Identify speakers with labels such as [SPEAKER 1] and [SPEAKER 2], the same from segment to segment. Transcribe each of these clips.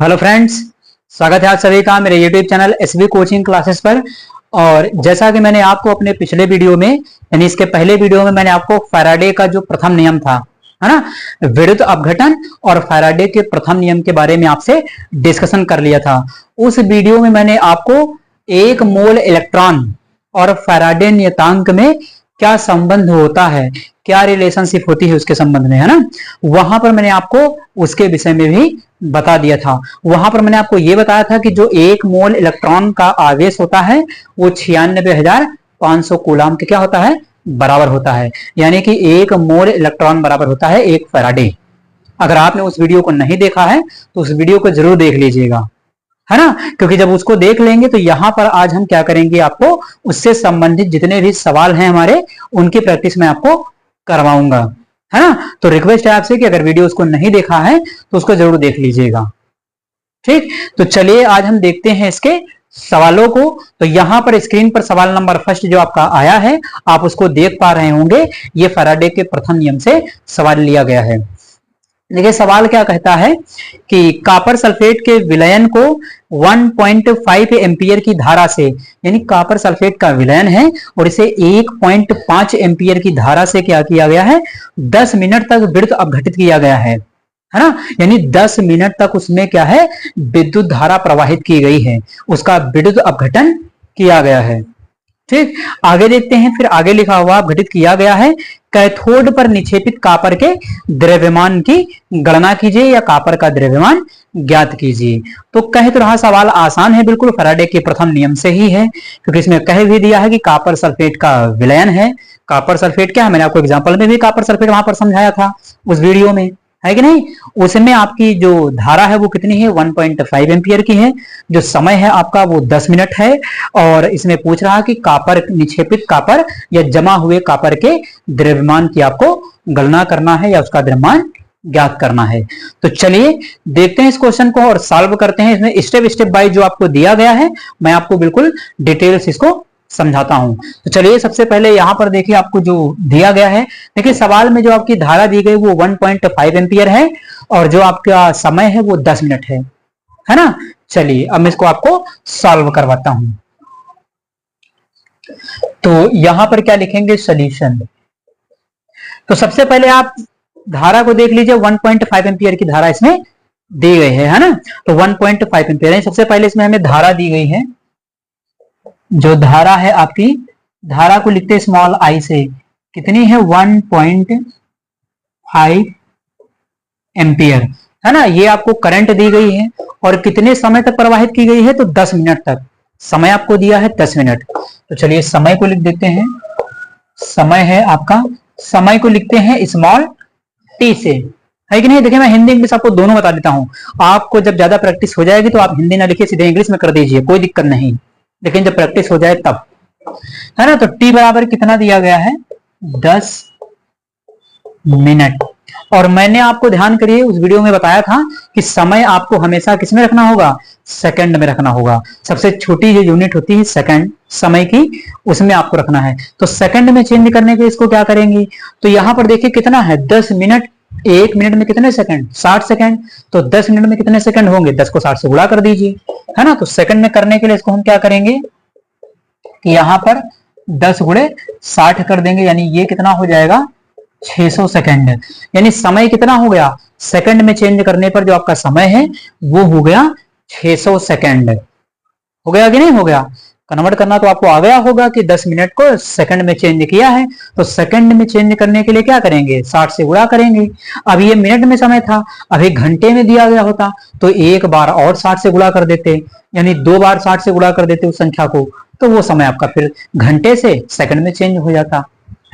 [SPEAKER 1] Hello friends, स्वागत है आप सभी का मेरे YouTube channel SB coaching classes पर। और जैसा कि मैंने आपको अपने पिछले वीडियो में यानी इसके पहले वीडियो में मैंने आपको फैराडे का जो प्रथम नियम था, है ना, विद्युत अपघटन और फैराडे के प्रथम नियम के बारे में आपसे डिस्कशन कर लिया था। उस वीडियो में मैंने आपको एक मोल इलेक्ट्रॉन और फैराडे नियतांक में क्या संबंध होता है, क्या रिलेशनशिप होती है उसके संबंध में, है ना, वहां पर मैंने आपको उसके विषय में भी बता दिया था। वहां पर मैंने आपको यह बताया था कि जो एक मोल इलेक्ट्रॉन का आवेश होता है वो 96,500 कूलाम के क्या होता है, बराबर होता है। यानी कि एक मोल इलेक्ट्रॉन बराबर होता है एक फैराडे। अगर आपने उस वीडियो को नहीं देखा है तो उस वीडियो को जरूर देख लीजिएगा, है ना, क्योंकि जब उसको देख लेंगे तो यहां पर आज हम क्या करेंगे, आपको उससे संबंधित जितने भी सवाल हैं हमारे उनकी प्रैक्टिस मैं आपको करवाऊंगा, है ना। तो रिक्वेस्ट है आपसे कि अगर वीडियो उसको नहीं देखा है तो उसको जरूर देख लीजिएगा। ठीक, तो चलिए आज हम देखते हैं इसके सवालों को। तो यहां पर स्क्रीन पर सवाल नंबर फर्स्ट जो आपका आया है आप उसको देख पा रहे होंगे। ये फैराडे के प्रथम नियम से सवाल लिया गया है। देखिए सवाल क्या कहता है कि कॉपर सल्फेट के विलयन को 1.5 एम्पियर की धारा से, यानी कॉपर सल्फेट का विलयन है और इसे 1.5 एम्पियर की धारा से क्या किया गया है, 10 मिनट तक विद्युत अपघटित किया गया है ना। यानी 10 मिनट तक उसमें क्या है, विद्युत धारा प्रवाहित की गई है, उसका विद्युत अपघटन किया गया है। ठीक, आगे देखते हैं। फिर आगे लिखा हुआ अपघटित किया गया है, कैथोड पर निक्षेपित कॉपर के द्रव्यमान की गणना कीजिए या कॉपर का द्रव्यमान ज्ञात कीजिए। तो कह तो रहा सवाल आसान है, बिल्कुल फैराडे के प्रथम नियम से ही है, क्योंकि इसमें कह भी दिया है कि कॉपर सल्फेट का विलयन है। कॉपर सल्फेट क्या है, मैंने आपको एग्जांपल में भी कॉपर सल्फेट वहां पर समझाया था उस वीडियो में, है कि नहीं। उसमें आपकी जो धारा है वो कितनी है, 1.5 एम्पियर की है। जो समय है आपका वो 10 मिनट है। और इसमें पूछ रहा कि कॉपर, निक्षेपित कॉपर या जमा हुए कॉपर के द्रव्यमान की आपको गणना करना है या उसका द्रव्यमान ज्ञात करना है। तो चलिए देखते हैं इस क्वेश्चन को और सॉल्व करते हैं। इसमें स्टेप स्टेप बाय जो आपको दिया गया है मैं आपको बिल्कुल डिटेल्स इसको समझाता हूं। तो चलिए सबसे पहले यहां पर देखिए आपको जो दिया गया है, देखिए सवाल में जो आपकी धारा दी गई वो 1.5 एम्पियर है और जो आपका समय है वो 10 मिनट है ना। चलिए अब मैं इसको आपको सॉल्व करवाता हूं। तो यहां पर क्या लिखेंगे, सॉल्यूशन। तो सबसे पहले आप धारा को देख लीजिए, 1.5 एम्पियर की धारा इसमें दी गई है ना। तो 1.5 एम्पियर है। सबसे पहले इसमें हमें धारा दी गई है, जो धारा है आपकी, धारा को लिखते स्मॉल आई से, कितनी है 1.5 एम्पियर, है ना। ये आपको करंट दी गई है और कितने समय तक प्रवाहित की गई है, तो 10 मिनट तक समय आपको दिया है, 10 मिनट। तो चलिए समय को लिख देते हैं। समय है आपका, समय को लिखते हैं स्मॉल टी से, है कि नहीं। देखिए मैं हिंदी इंग्लिश आपको दोनों बता देता हूं। आपको जब ज्यादा प्रैक्टिस हो जाएगी तो आप हिंदी ना लिखिए, सीधे इंग्लिश में कर दीजिए, कोई दिक्कत नहीं, लेकिन जब प्रैक्टिस हो जाए तब, है ना। तो टी बराबर कितना दिया गया है, 10 मिनट। और मैंने आपको ध्यान करिए उस वीडियो में बताया था कि समय आपको हमेशा किसमें रखना होगा, सेकंड में रखना होगा। सबसे छोटी जो यूनिट होती है सेकंड समय की, उसमें आपको रखना है। तो सेकंड में चेंज करने के इसको क्या करेंगे, तो यहां पर देखिए कितना है, 10 मिनट। 1 मिनट में कितने सेकंड, 60 सेकंड। तो 10 मिनट में कितने सेकंड होंगे, 10 को 60 से गुणा कर दीजिए, है ना। तो सेकंड में करने के लिए इसको हम क्या करेंगे कि यहां पर 10 गुणे 60 कर देंगे, यानी ये कितना हो जाएगा, 600 सेकंड। यानी समय कितना हो गया, सेकंड में चेंज करने पर जो आपका समय है वो हो गया 600 सेकंड। हो गया कि नहीं हो गया, कन्वर्ट करना तो आपको आ गया होगा कि 10 मिनट को सेकंड में चेंज किया है। तो सेकंड में चेंज करने के लिए क्या करेंगे, 60 से गुणा करेंगे। अब ये मिनट में समय था, अभी घंटे में दिया गया होता तो एक बार और 60 से गुणा कर देते, यानी 2 बार 60 से गुणा कर देते उस संख्या को, तो वो समय आपका फिर घंटे से सेकंड में चेंज हो जाता,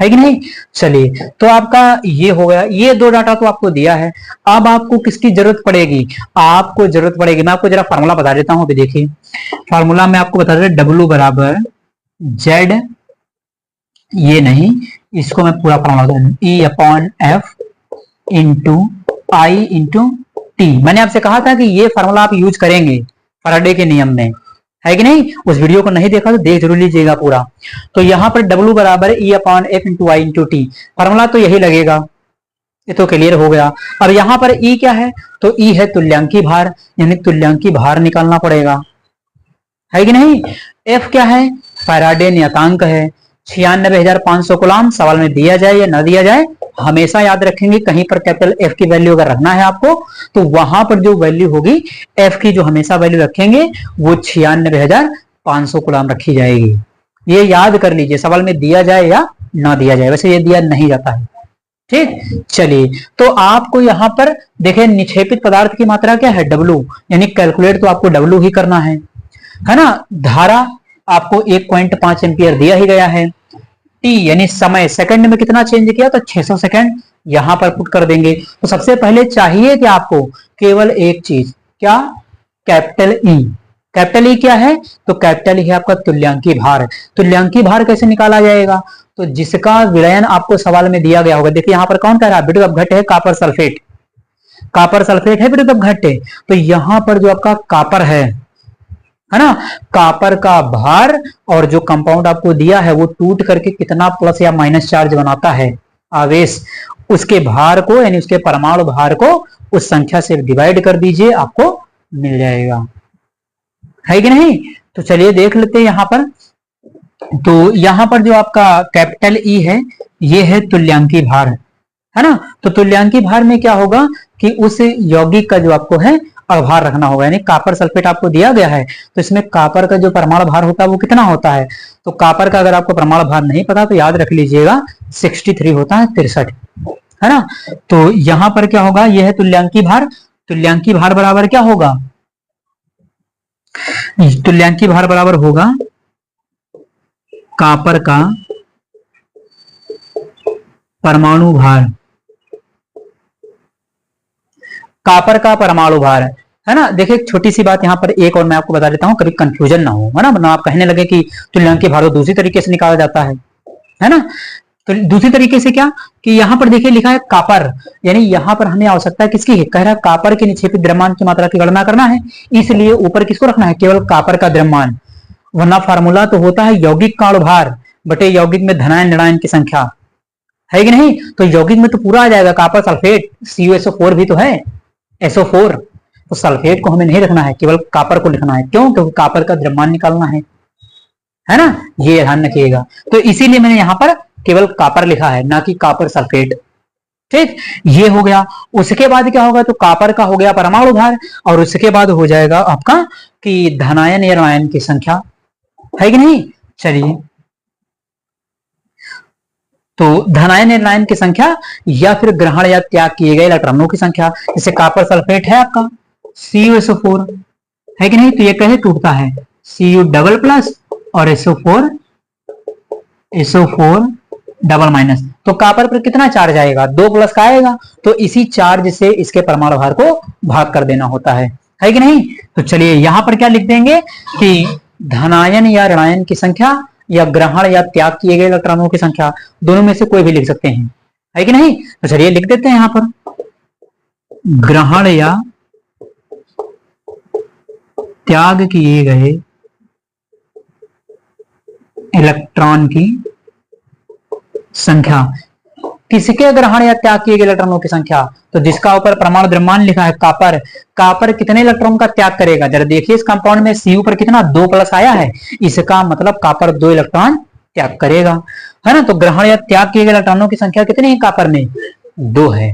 [SPEAKER 1] है कि नहीं। चलिए तो आपका ये हो गया, ये 2 डाटा तो आपको दिया है। अब आपको किसकी जरूरत पड़ेगी, आपको जरूरत पड़ेगी, मैं आपको जरा फार्मूला बता देता हूं। अभी देखिए फार्मूला में आपको बता दें, W बराबर Z, ये नहीं, इसको मैं पूरा फार्मूला बता दूं, E/F इंटू आई इंटू टी। मैंने आपसे कहा था कि ये फार्मूला आप यूज करेंगे फैराडे के नियम में, है कि नहीं। उस वीडियो को नहीं देखा तो देख जरूर लीजिएगा पूरा। तो यहां पर W बराबर E/F इंटू आई इंटू टी, फार्मूला तो यही लगेगा, ये तो क्लियर हो गया। अब यहाँ पर ई क्या है, तो ई है तुल्यांकी भार, यानी तुल्यांकी भार निकालना पड़ेगा, है कि नहीं। एफ क्या है, फैराडे नियतांक है, 96,500 कूलम। सवाल में दिया जाए या ना दिया जाए, हमेशा याद रखेंगे कहीं पर कैपिटल एफ की वैल्यू अगर रखना है आपको, तो वहां पर जो वैल्यू होगी एफ की, जो हमेशा वैल्यू रखेंगे वो 96,500 कूलम रखी जाएगी। ये याद कर लीजिए, सवाल में दिया जाए या ना दिया जाए, वैसे ये दिया नहीं जाता है, ठीक। चलिए, तो आपको यहां पर देखें निक्षेपित पदार्थ की मात्रा क्या है, डब्लू, यानी कैलकुलेट तो आपको डब्लू ही करना है ना। धारा आपको 1.5 एम्पियर दिया ही गया है। टी यानी समय, सेकंड में कितना चेंज किया, तो 600 सेकंड यहां पर पुट कर देंगे। तो सबसे पहले चाहिए कि आपको केवल एक चीज, क्या, कैपिटल ई। कैपिटल ई क्या है, तो कैपिटल ई है आपका तुल्यांकी भार। तुल्यांकी भार कैसे निकाला जाएगा, तो जिसका विलयन आपको सवाल में दिया गया होगा। देखिए यहां पर कौन कह रहा है, विद्युत अपघट्य है कॉपर सल्फेट, कॉपर सल्फेट है विद्युत अपघट्य। तो यहां पर जो आपका कॉपर है ना, कॉपर का भार और जो कंपाउंड आपको दिया है वो टूट करके कितना प्लस या माइनस चार्ज बनाता है, आवेश, उसके भार को यानी उसके परमाणु भार को उस संख्या से डिवाइड कर दीजिए, आपको मिल जाएगा, है कि नहीं। तो चलिए देख लेते हैं यहां पर। तो यहां पर जो आपका कैपिटल ई है, ये है तुल्यांकी भार, है ना। तो तुल्यांकी भार में क्या होगा कि उस यौगिक का जो आपको है अभार रखना होगा, यानी कॉपर सल्फेट आपको दिया गया है, तो इसमें कॉपर का जो परमाणु भार होता है वो कितना होता है। तो कॉपर का अगर आपको परमाणु भार नहीं पता तो याद रख लीजिएगा 63 होता है, 63, है ना। तो यहां पर क्या होगा, यह है तुल्यांकी भार। तुल्यांकी भार बराबर क्या होगा, तुल्यांकी भार बराबर होगा कॉपर का परमाणु भार, कॉपर का परमाणु भार, है ना। देखिए एक छोटी सी बात यहाँ पर एक और मैं आपको बता देता हूँ, कभी कंफ्यूजन ना हो, है ना, वरना आप कहने लगे कि तुल्यांकी भार दूसरी तरीके से निकाला जाता है ना। तो दूसरी तरीके से क्या, कि यहाँ पर देखिए लिखा है कॉपर, यानी यहाँ पर हमें आवश्यकता है किसकी है, कह रहा है कॉपर के निक्षेपित द्रव्यमान की मात्रा की गणना करना है, इसलिए ऊपर किसको रखना है, केवल कॉपर का द्रव्यमान। वरना फार्मूला तो होता है यौगिक का भार बटे यौगिक में धनायन ऋणायन की संख्या, है कि नहीं। तो यौगिक में तो पूरा आ जाएगा, कॉपर सल्फेट CuSO4 भी तो है, SO4। तो सल्फेट को हमें नहीं रखना है, केवल कॉपर को लिखना है, क्यों, क्योंकि कॉपर का द्रव्यमान निकालना है ना, ये ध्यान रखिएगा। तो इसीलिए मैंने यहाँ पर केवल कॉपर लिखा है, ना कि कॉपर सल्फेट, ठीक। ये हो गया। उसके बाद क्या होगा, तो कॉपर का हो गया परमाणु भार, और उसके बाद हो जाएगा आपका कि धनायन या ऋणायन की संख्या, है कि नहीं। चलिए, तो धनायन ऋणायन की संख्या या फिर ग्रहण या त्याग किए गए इलेक्ट्रॉनों की संख्या, जैसे कॉपर सल्फेट है आपका CuSO4, है कि नहीं। तो ये कैसे टूटता है, Cu डबल प्लस और SO4 डबल माइनस। तो कॉपर पर कितना चार्ज आएगा, 2 प्लस का आएगा, तो इसी चार्ज से इसके परमाणु भार को भाग कर देना होता है कि नहीं। तो चलिए यहां पर क्या लिख देंगे कि धनायन या ऋणायन की संख्या या ग्रहण या त्याग किए गए इलेक्ट्रॉनों की संख्या, दोनों में से कोई भी लिख सकते हैं, है कि नहीं। तो चलिए लिख देते हैं यहां पर, ग्रहण या त्याग किए गए इलेक्ट्रॉन की संख्या। किसके ग्रहण या त्याग किए गए इलेक्ट्रॉनों की संख्या, तो जिसका ऊपर परमाणु द्रव्यमान लिखा है कॉपर, कॉपर कितने इलेक्ट्रॉन का त्याग करेगा, जरा देखिए इस कंपाउंड में Cu पर कितना 2 प्लस आया है, इसका मतलब कॉपर 2 इलेक्ट्रॉन त्याग करेगा, है ना। तो ग्रहण या त्याग किए गए इलेक्ट्रॉनों की संख्या कितनी है कॉपर में, 2 है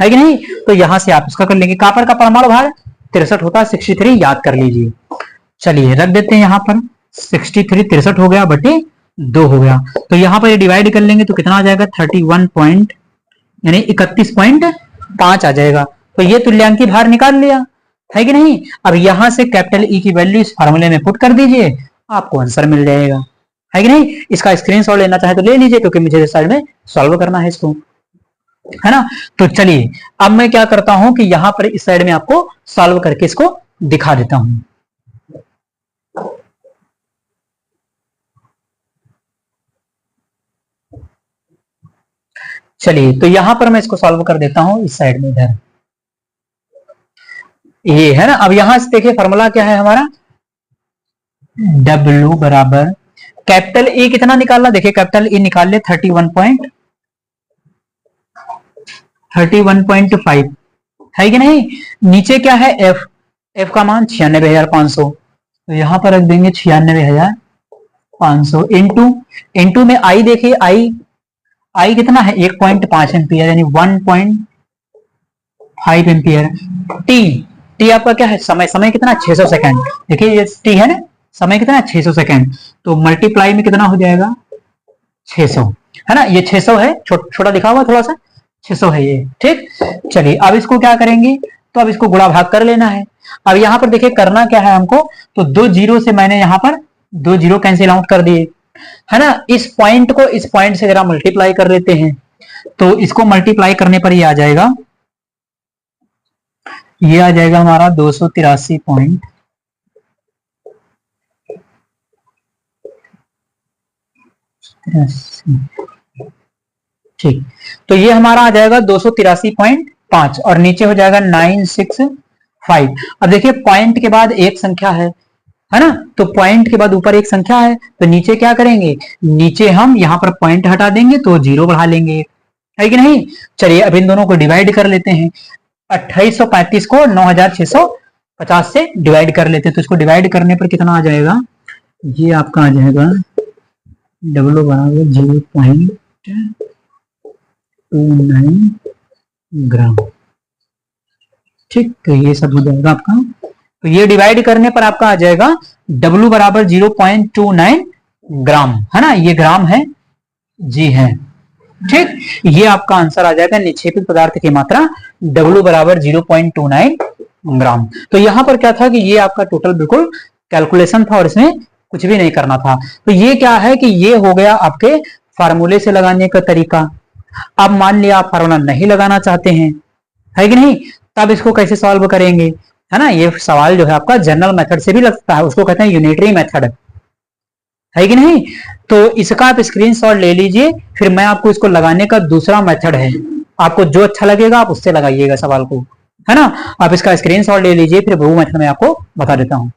[SPEAKER 1] कि नहीं। तो यहां से आप इसका कर लेंगे, कॉपर का परमाणु भार 63 होता है, 63 याद कर लीजिए। चलिए रख देते हैं यहां पर 63, 63 हो गया बटे 2 हो गया। तो यहां पर डिवाइड कर लेंगे तो कितना आ जाएगा, 31 पॉइंट यानी 31.5 आ जाएगा। तो ये तुल्यांकी भार निकाल लिया, है कि नहीं। अब यहां से कैपिटल ई की वैल्यू इस फार्मूले में पुट कर दीजिए, आपको आंसर मिल जाएगा, है कि नहीं। इसका स्क्रीनशॉट लेना चाहे तो ले लीजिए, क्योंकि मुझे इस साइड में सॉल्व करना है इसको, है ना। तो चलिए अब मैं क्या करता हूं कि यहां पर इस साइड में आपको सॉल्व करके इसको दिखा देता हूं। चलिए तो यहां पर मैं इसको सॉल्व कर देता हूं इस साइड में, इधर ये है ना। अब यहां से देखिए फॉर्मूला क्या है हमारा, W बराबर कैपिटल ए कितना निकालना, देखिए कैपिटल ए निकाल ले 31 31.5 है कि नहीं। नीचे क्या है एफ, एफ का मान 96,500, तो यहां पर रख देंगे 96,500 इंटू में आई, देखिए आई कितना है 1.5 एम्पियर यानी 1.5 एम्पियर। टी आपका क्या है समय कितना 600 सेकंड, देखिए ये टी है ना, समय कितना है 600 सेकंड, तो मल्टीप्लाई में कितना हो जाएगा 600, है ना, ये 600 है, छोटा लिखा हुआ थोड़ा सा 600 है ये, ठीक। चलिए अब इसको क्या करेंगे, तो अब इसको गुणा भाग कर लेना है। अब यहां पर देखिए करना क्या है हमको, तो 2 जीरो से मैंने यहां पर 2 जीरो कैंसिल आउट कर दिए, है ना। इस पॉइंट को इस पॉइंट से जरा मल्टीप्लाई कर लेते हैं, तो इसको मल्टीप्लाई करने पर ये आ जाएगा, ये आ जाएगा हमारा 283 पॉइंट ठीक, तो ये हमारा आ जाएगा 283.5 और नीचे हो जाएगा 965। अब देखिए पॉइंट के बाद एक संख्या है ना, तो पॉइंट के बाद ऊपर एक संख्या है, तो नीचे क्या करेंगे, नीचे हम यहां पर पॉइंट हटा देंगे तो जीरो बढ़ा लेंगे, है कि नहीं। चलिए अब इन दोनों को डिवाइड कर लेते हैं, 2835 को 9650 से डिवाइड कर लेते हैं, तो इसको डिवाइड करने पर कितना आ जाएगा, ये आपका आ जाएगा डब्ल्यू बराबर 0.29 ग्राम, ठीक। तो ये सब हो जाएगा आपका, तो ये डिवाइड करने पर आपका आ जाएगा W बराबर 0.29 ग्राम, है ना, ये ग्राम है, जी है, ठीक। ये आपका आंसर आ जाएगा, निक्षेपित पदार्थ की मात्रा W बराबर 0.29 ग्राम। तो यहां पर क्या था कि ये आपका टोटल बिल्कुल कैलकुलेशन था और इसमें कुछ भी नहीं करना था। तो ये क्या है कि ये हो गया आपके फार्मूले से लगाने का तरीका। अब मान लिया आप फार्मूला नहीं लगाना चाहते हैं, है कि नहीं, तब इसको कैसे सॉल्व करेंगे, है ना। ये सवाल जो है आपका जनरल मेथड से भी लगता है, उसको कहते हैं यूनिटरी मेथड, है कि नहीं। तो इसका आप स्क्रीनशॉट ले लीजिए, फिर मैं आपको इसको लगाने का दूसरा मेथड है, आपको जो अच्छा लगेगा आप उससे लगाइएगा सवाल को, है ना। आप इसका स्क्रीनशॉट ले लीजिए, फिर वो मेथड मैं आपको बता देता हूं।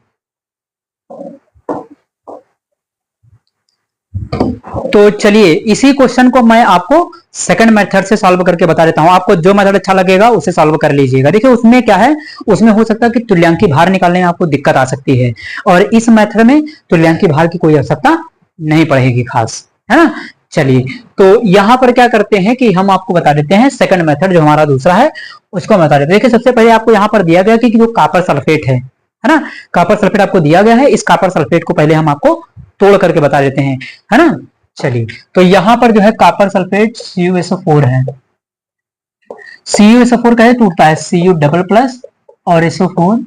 [SPEAKER 1] तो चलिए इसी क्वेश्चन को मैं आपको सेकंड मेथड से सॉल्व करके बता देता हूं, आपको जो मेथड अच्छा लगेगा उसे सॉल्व कर लीजिएगा। देखिए उसमें क्या है, उसमें हो सकता है कि तुल्यांकी भार निकालने में आपको दिक्कत आ सकती है, और इस मेथड में तुल्यांकी भार की कोई आवश्यकता नहीं पड़ेगी खास, है ना। चलिए तो यहां पर क्या करते हैं कि हम आपको बता देते हैं सेकंड मेथड जो हमारा दूसरा है उसको बता देते हैं। देखिए सबसे पहले आपको यहां पर दिया गया कि जो कॉपर सल्फेट है ना, कॉपर सल्फेट आपको दिया गया है, इस कॉपर सल्फेट को पहले हम आपको तोड़ करके बता देते हैं, है ना। चलिए तो यहां पर जो है कॉपर सल्फेट CuSO4 है, CuSO4 कैसे टूटता है, Cu डबल प्लस और SO4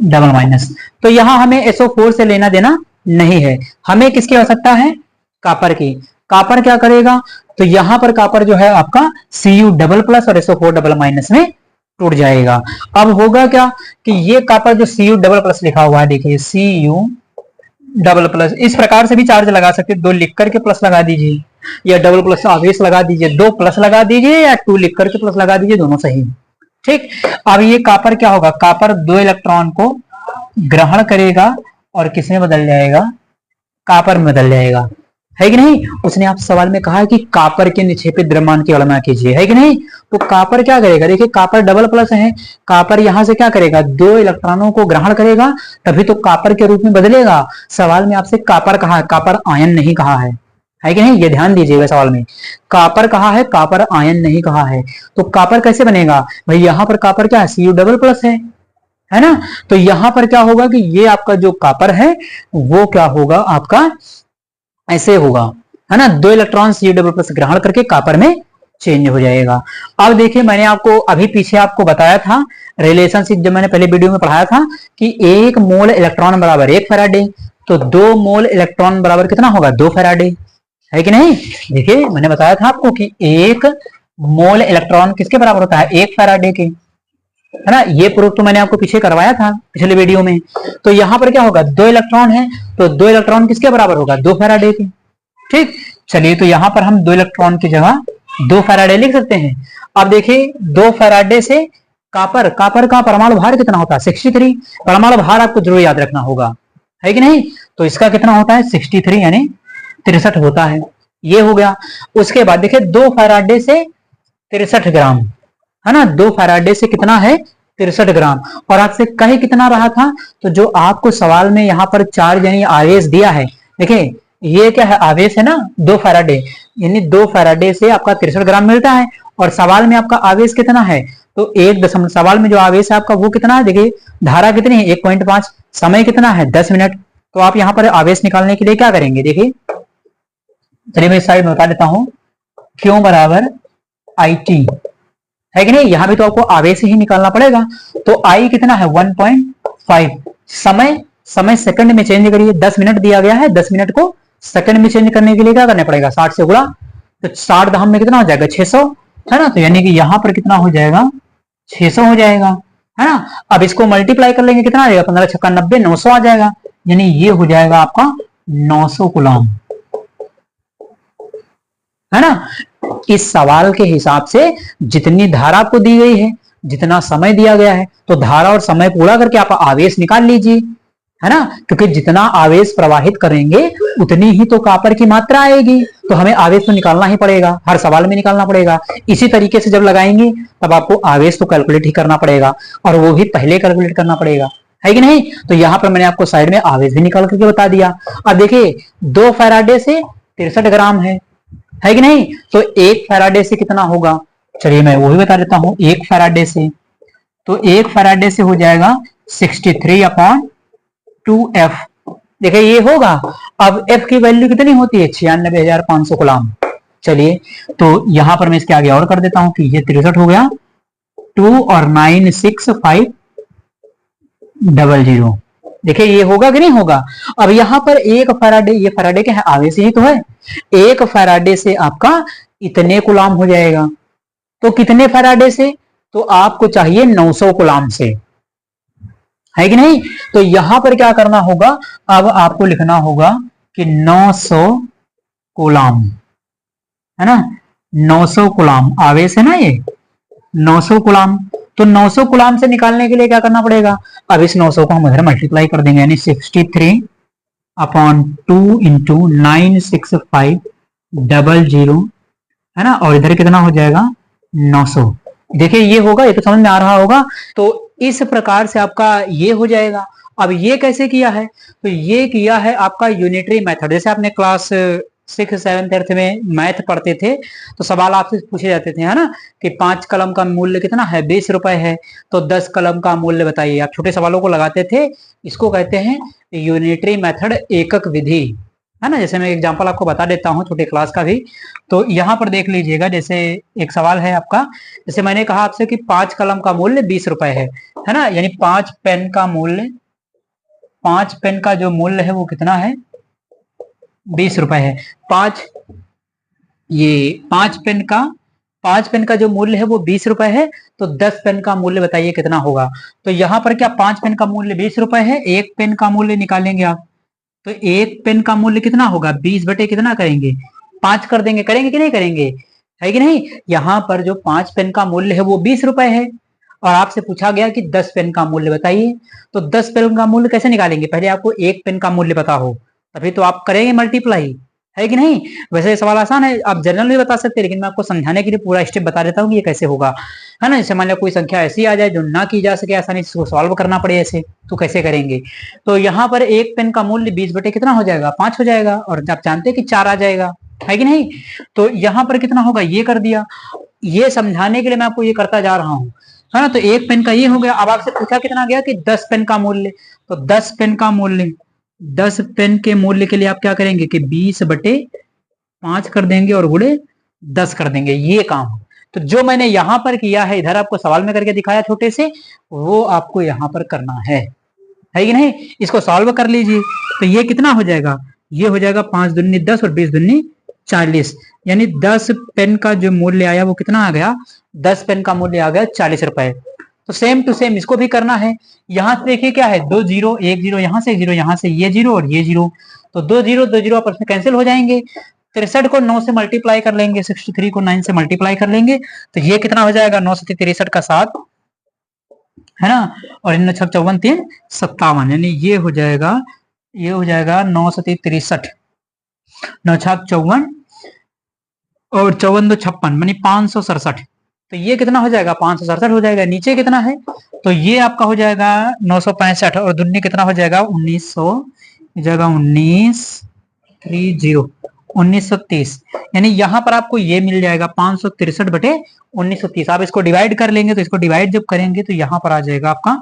[SPEAKER 1] डबल माइनस। तो यहां हमें SO4 से लेना देना नहीं है, हमें किसकी आवश्यकता है, कॉपर की। कॉपर क्या करेगा, तो यहां पर कॉपर जो है आपका Cu डबल प्लस और SO4 डबल माइनस में टूट जाएगा। अब होगा क्या कि ये कॉपर जो Cu डबल प्लस लिखा हुआ है, देखिए Cu डबल प्लस, इस प्रकार से भी चार्ज लगा सकते, 2 लिख करके प्लस लगा दीजिए, या डबल प्लस आवेश लगा दीजिए, 2 प्लस लगा दीजिए या 2 लिख करके प्लस लगा दीजिए, दोनों सही, ठीक। अब ये कॉपर क्या होगा, कॉपर 2 इलेक्ट्रॉन को ग्रहण करेगा और किसमें बदल जाएगा, कॉपर में बदल जाएगा, है कि नहीं। उसने आप सवाल में कहा है कि कॉपर के निक्षेपित द्रव्यमान की गणना कीजिए, है कि नहीं। तो कॉपर क्या करेगा, देखिए कॉपर डबल प्लस है, कॉपर यहां से क्या करेगा, 2 इलेक्ट्रॉनों को ग्रहण करेगा, तभी तो कॉपर के रूप में बदलेगा। सवाल में आपसे कॉपर कहा है, कॉपर आयन नहीं कहा है कि नहीं, ये ध्यान दीजिएगा, सवाल में कॉपर कहा है, कॉपर आयन नहीं कहा है। तो कॉपर कैसे बनेगा भाई, यहां पर कॉपर क्या है, Cu डबल प्लस है ना। तो यहां पर क्या होगा कि ये आपका जो कॉपर है वो क्या होगा आपका ऐसे होगा, है ना, 2 इलेक्ट्रॉन Cu डबल प्लस ग्रहण करके कॉपर में चेंज हो जाएगा। अब देखिए मैंने आपको अभी पीछे आपको बताया था रिलेशनशिप, जब मैंने पहले वीडियो में पढ़ाया था कि 1 मोल इलेक्ट्रॉन बराबर 1 फैराडे, तो 2 मोल इलेक्ट्रॉन बराबर कितना होगा, 2 फैराडे, है कि नहीं। देखिए मैंने बताया था आपको कि 1 मोल इलेक्ट्रॉन किसके बराबर होता है, 1 फैराडे के, है ना। ये प्रूफ तो मैंने आपको पीछे करवाया था पिछले वीडियो में। तो यहां पर क्या होगा, 2 इलेक्ट्रॉन है, तो 2 इलेक्ट्रॉन किसके बराबर होगा, 2 फैराडे के, ठीक। चलिए तो यहां पर हम 2 इलेक्ट्रॉन की जगह 2 फैराडे लिख सकते हैं। अब देखिए 2 फैराडे से कॉपर का परमाणु भार कितना होता है, 63। परमाणु भार आपको जरूर याद रखना होगा, है कि नहीं। तो इसका कितना होता है, 63 यानी 63 होता है, ये हो गया। उसके बाद देखिए 2 फैराडे से 63 ग्राम, है ना। 2 फैराडे से कितना है 63 ग्राम। और आपसे कहे कितना रहा था, तो जो आपको सवाल में यहाँ पर चार्ज यानी आवेश दिया है, देखिए ये क्या है, आवेश है ना 2 फैराडे, यानी 2 फैराडे से आपका 63 ग्राम मिलता है। और सवाल में आपका आवेश कितना है, तो 1 सवाल में जो आवेश है आपका वो कितना है, देखिए धारा कितनी है 1.5, समय कितना है 10 मिनट। तो आप यहाँ पर आवेश निकालने के लिए क्या करेंगे, देखिए चलिए मैं इस साइड में बता देता हूं, क्यों बराबर आई टी, है कि नहीं। यहां भी तो आपको आवेश ही निकालना पड़ेगा। तो आई कितना है 1.5, समय, समय सेकंड में चेंज करिए, 10 मिनट दिया गया है, 10 मिनट को सेकंड में चेंज करने के लिए क्या करना पड़ेगा 60 से गुणा, तो 60 दहम में कितना हो जाएगा 600, है ना। तो यानी कि यहां पर कितना हो जाएगा 600 हो जाएगा, है ना। अब इसको मल्टीप्लाई कर लेंगे, कितना आ जाएगा 15 छक्का 90, 900 आ जाएगा, यानी ये हो जाएगा आपका 900 कूलम, है ना। इस सवाल के हिसाब से जितनी धारा आपको दी गई है, जितना समय दिया गया है, तो धारा और समय पूरा करके आप आवेश निकाल लीजिए, है ना। क्योंकि जितना आवेश प्रवाहित करेंगे उतनी ही तो कॉपर की मात्रा आएगी, तो हमें आवेश तो निकालना ही पड़ेगा, हर सवाल में निकालना पड़ेगा। इसी तरीके से जब लगाएंगे तब आपको आवेश तो कैलकुलेट ही करना पड़ेगा, और वो भी पहले कैलकुलेट करना पड़ेगा, है कि नहीं। तो यहां पर मैंने आपको साइड में आवेश भी निकाल करके बता दिया। अब देखिए 2 फैराडे से 63 ग्राम है कि नहीं। तो 1 फैराडे से कितना होगा, चलिए मैं वो भी बता देता हूं। 1 फैराडे से, तो 1 फैराडे से हो जाएगा 63/2f, देखिए ये होगा। अब f की वैल्यू कितनी होती है 96,500 कूलम। चलिए तो यहां पर मैं इसके आगे और कर देता हूं कि ये 63 हो गया, 2 और 96500, देखिए ये होगा कि नहीं होगा। अब यहां पर 1 फैराडे, ये फैराडे क्या है आवेश ही तो है, 1 फैराडे से आपका इतने कूलम हो जाएगा। तो कितने फैराडे से, तो आपको चाहिए 900 कूलम से, है कि नहीं। तो यहां पर क्या करना होगा, अब आपको लिखना होगा कि 900 कूलम, है ना। 900 कूलम आवेश है ना ये 900 कूलम। तो 900 कूलम से निकालने के लिए क्या करना पड़ेगा, अब इस 900 को हम इधर मल्टीप्लाई कर देंगे, यानी 63/2 इंटू 96500, है ना। और इधर कितना हो जाएगा 900, देखिए ये होगा, ये तो समझ में आ रहा होगा। तो इस प्रकार से आपका ये हो जाएगा। अब ये कैसे किया है, तो ये किया है आपका यूनिटरी मेथड। जैसे आपने क्लास 6th 7th 8th में मैथ पढ़ते थे, तो सवाल आपसे पूछे जाते थे, है ना, कि 5 कलम का मूल्य कितना है 20 रुपए है, तो 10 कलम का मूल्य बताइए। आप छोटे सवालों को लगाते थे, इसको कहते हैं यूनिटरी मेथड, एकक विधि, है ना। जैसे मैं एग्जांपल आपको बता देता हूँ छोटे क्लास का भी। तो यहाँ पर देख लीजिएगा, जैसे एक सवाल है आपका, जैसे मैंने कहा आपसे कि 5 कलम का मूल्य 20 रुपए है ना, यानी 5 पेन का मूल्य, 5 पेन का जो मूल्य है वो कितना है 20 रुपए है। 5 ये 5 पेन का जो मूल्य है वो 20 रुपए है, तो 10 पेन का मूल्य बताइए कितना होगा। तो यहाँ पर क्या 5 पेन का मूल्य 20 रुपए है, 1 पेन का मूल्य निकालेंगे आप, तो 1 पेन का मूल्य कितना होगा 20 बटे कितना करेंगे 5 कर देंगे, करेंगे कि नहीं करेंगे, है कि नहीं। यहाँ पर जो 5 पेन का मूल्य है वो 20 रुपए है, और आपसे पूछा गया कि 10 पेन का मूल्य बताइए। तो 10 पेन का मूल्य कैसे निकालेंगे, पहले आपको 1 पेन का मूल्य पता हो तभी तो आप करेंगे मल्टीप्लाई, है कि नहीं। वैसे सवाल आसान है, आप जनरल भी बता सकते हैं, लेकिन मैं आपको समझाने के लिए पूरा स्टेप बता देता हूँ कि ये कैसे होगा, है ना। जैसे मान लिया कोई संख्या ऐसी आ जाए जो ना की जा सके आसानी से, सॉल्व करना पड़े ऐसे, तो कैसे करेंगे। तो यहाँ पर 1 पेन का मूल्य 20 बटे कितना हो जाएगा 5 हो जाएगा, और आप जानते हैं कि 4 आ जाएगा, है कि नहीं। तो यहाँ पर कितना होगा ये कर दिया, ये समझाने के लिए मैं आपको ये करता जा रहा हूँ, है ना। तो 1 पेन का ये हो गया। अब आपसे पूछा कितना गया कि 10 पेन का मूल्य, तो 10 पेन का मूल्य, 10 पेन के मूल्य के लिए आप क्या करेंगे कि 20 बटे 5 कर देंगे और गुणे 10 कर देंगे, ये काम। तो जो मैंने यहां पर किया है, इधर आपको सवाल में करके दिखाया छोटे से, वो आपको यहां पर करना है कि नहीं। इसको सॉल्व कर लीजिए, तो ये कितना हो जाएगा, ये हो जाएगा 5 दूनी 10 और 20 दूनी 40, यानी 10 पेन का जो मूल्य आया वो कितना आ गया, 10 पेन का मूल्य आ गया 40 रुपए। तो सेम टू सेम इसको भी करना है। यहां से देखिए क्या है 2 जीरो, 1 जीरो, यहां से 1 जीरो, यहां से ये जीरो और ये जीरो, तो 2 जीरो 2 जीरो आपस में कैंसिल हो जाएंगे। 63 को 9 से मल्टीप्लाई कर लेंगे, 63 को 9 से मल्टीप्लाई कर लेंगे, तो ये कितना हो जाएगा 9 से 63 का 7, है ना। और इन 6 54 3 57, यानी ये हो जाएगा 9 से 63, 9 6 54 और 54 2 56, यानी 567, तो ये कितना हो जाएगा, 567 हो जाएगा। नीचे कितना है, तो ये आपका हो जाएगा 965 और दुन्नी कितना हो जाएगा 1900, जगह 1930, यानी यहाँ पर आपको ये मिल जाएगा 563/1930। आप इसको डिवाइड कर लेंगे, तो इसको डिवाइड जब करेंगे तो यहाँ पर आ जाएगा आपका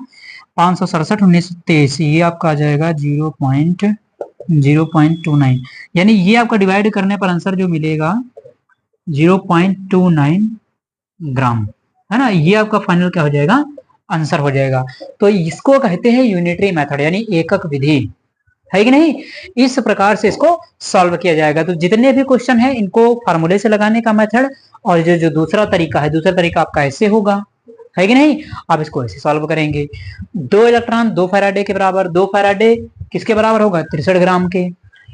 [SPEAKER 1] 567/1930, ये आपका आ जाएगा 0.29, यानी ये आपका डिवाइड करने पर आंसर जो मिलेगा 0.29 ग्राम, है ना। ये आपका फाइनल क्या हो जाएगा, आंसर हो जाएगा। तो इसको कहते हैं यूनिटरी मेथड, यानी एकक विधि, है कि नहीं। इस प्रकार से इसको सॉल्व किया जाएगा। तो जितने भी क्वेश्चन है इनको फार्मूले से लगाने का मेथड, और जो दूसरा तरीका है, दूसरा तरीका आपका ऐसे होगा, है कि नहीं। आप इसको ऐसे सॉल्व करेंगे। 2 इलेक्ट्रॉन 2 फैराडे के बराबर, 2 फैराडे किसके बराबर होगा, 63 ग्राम के।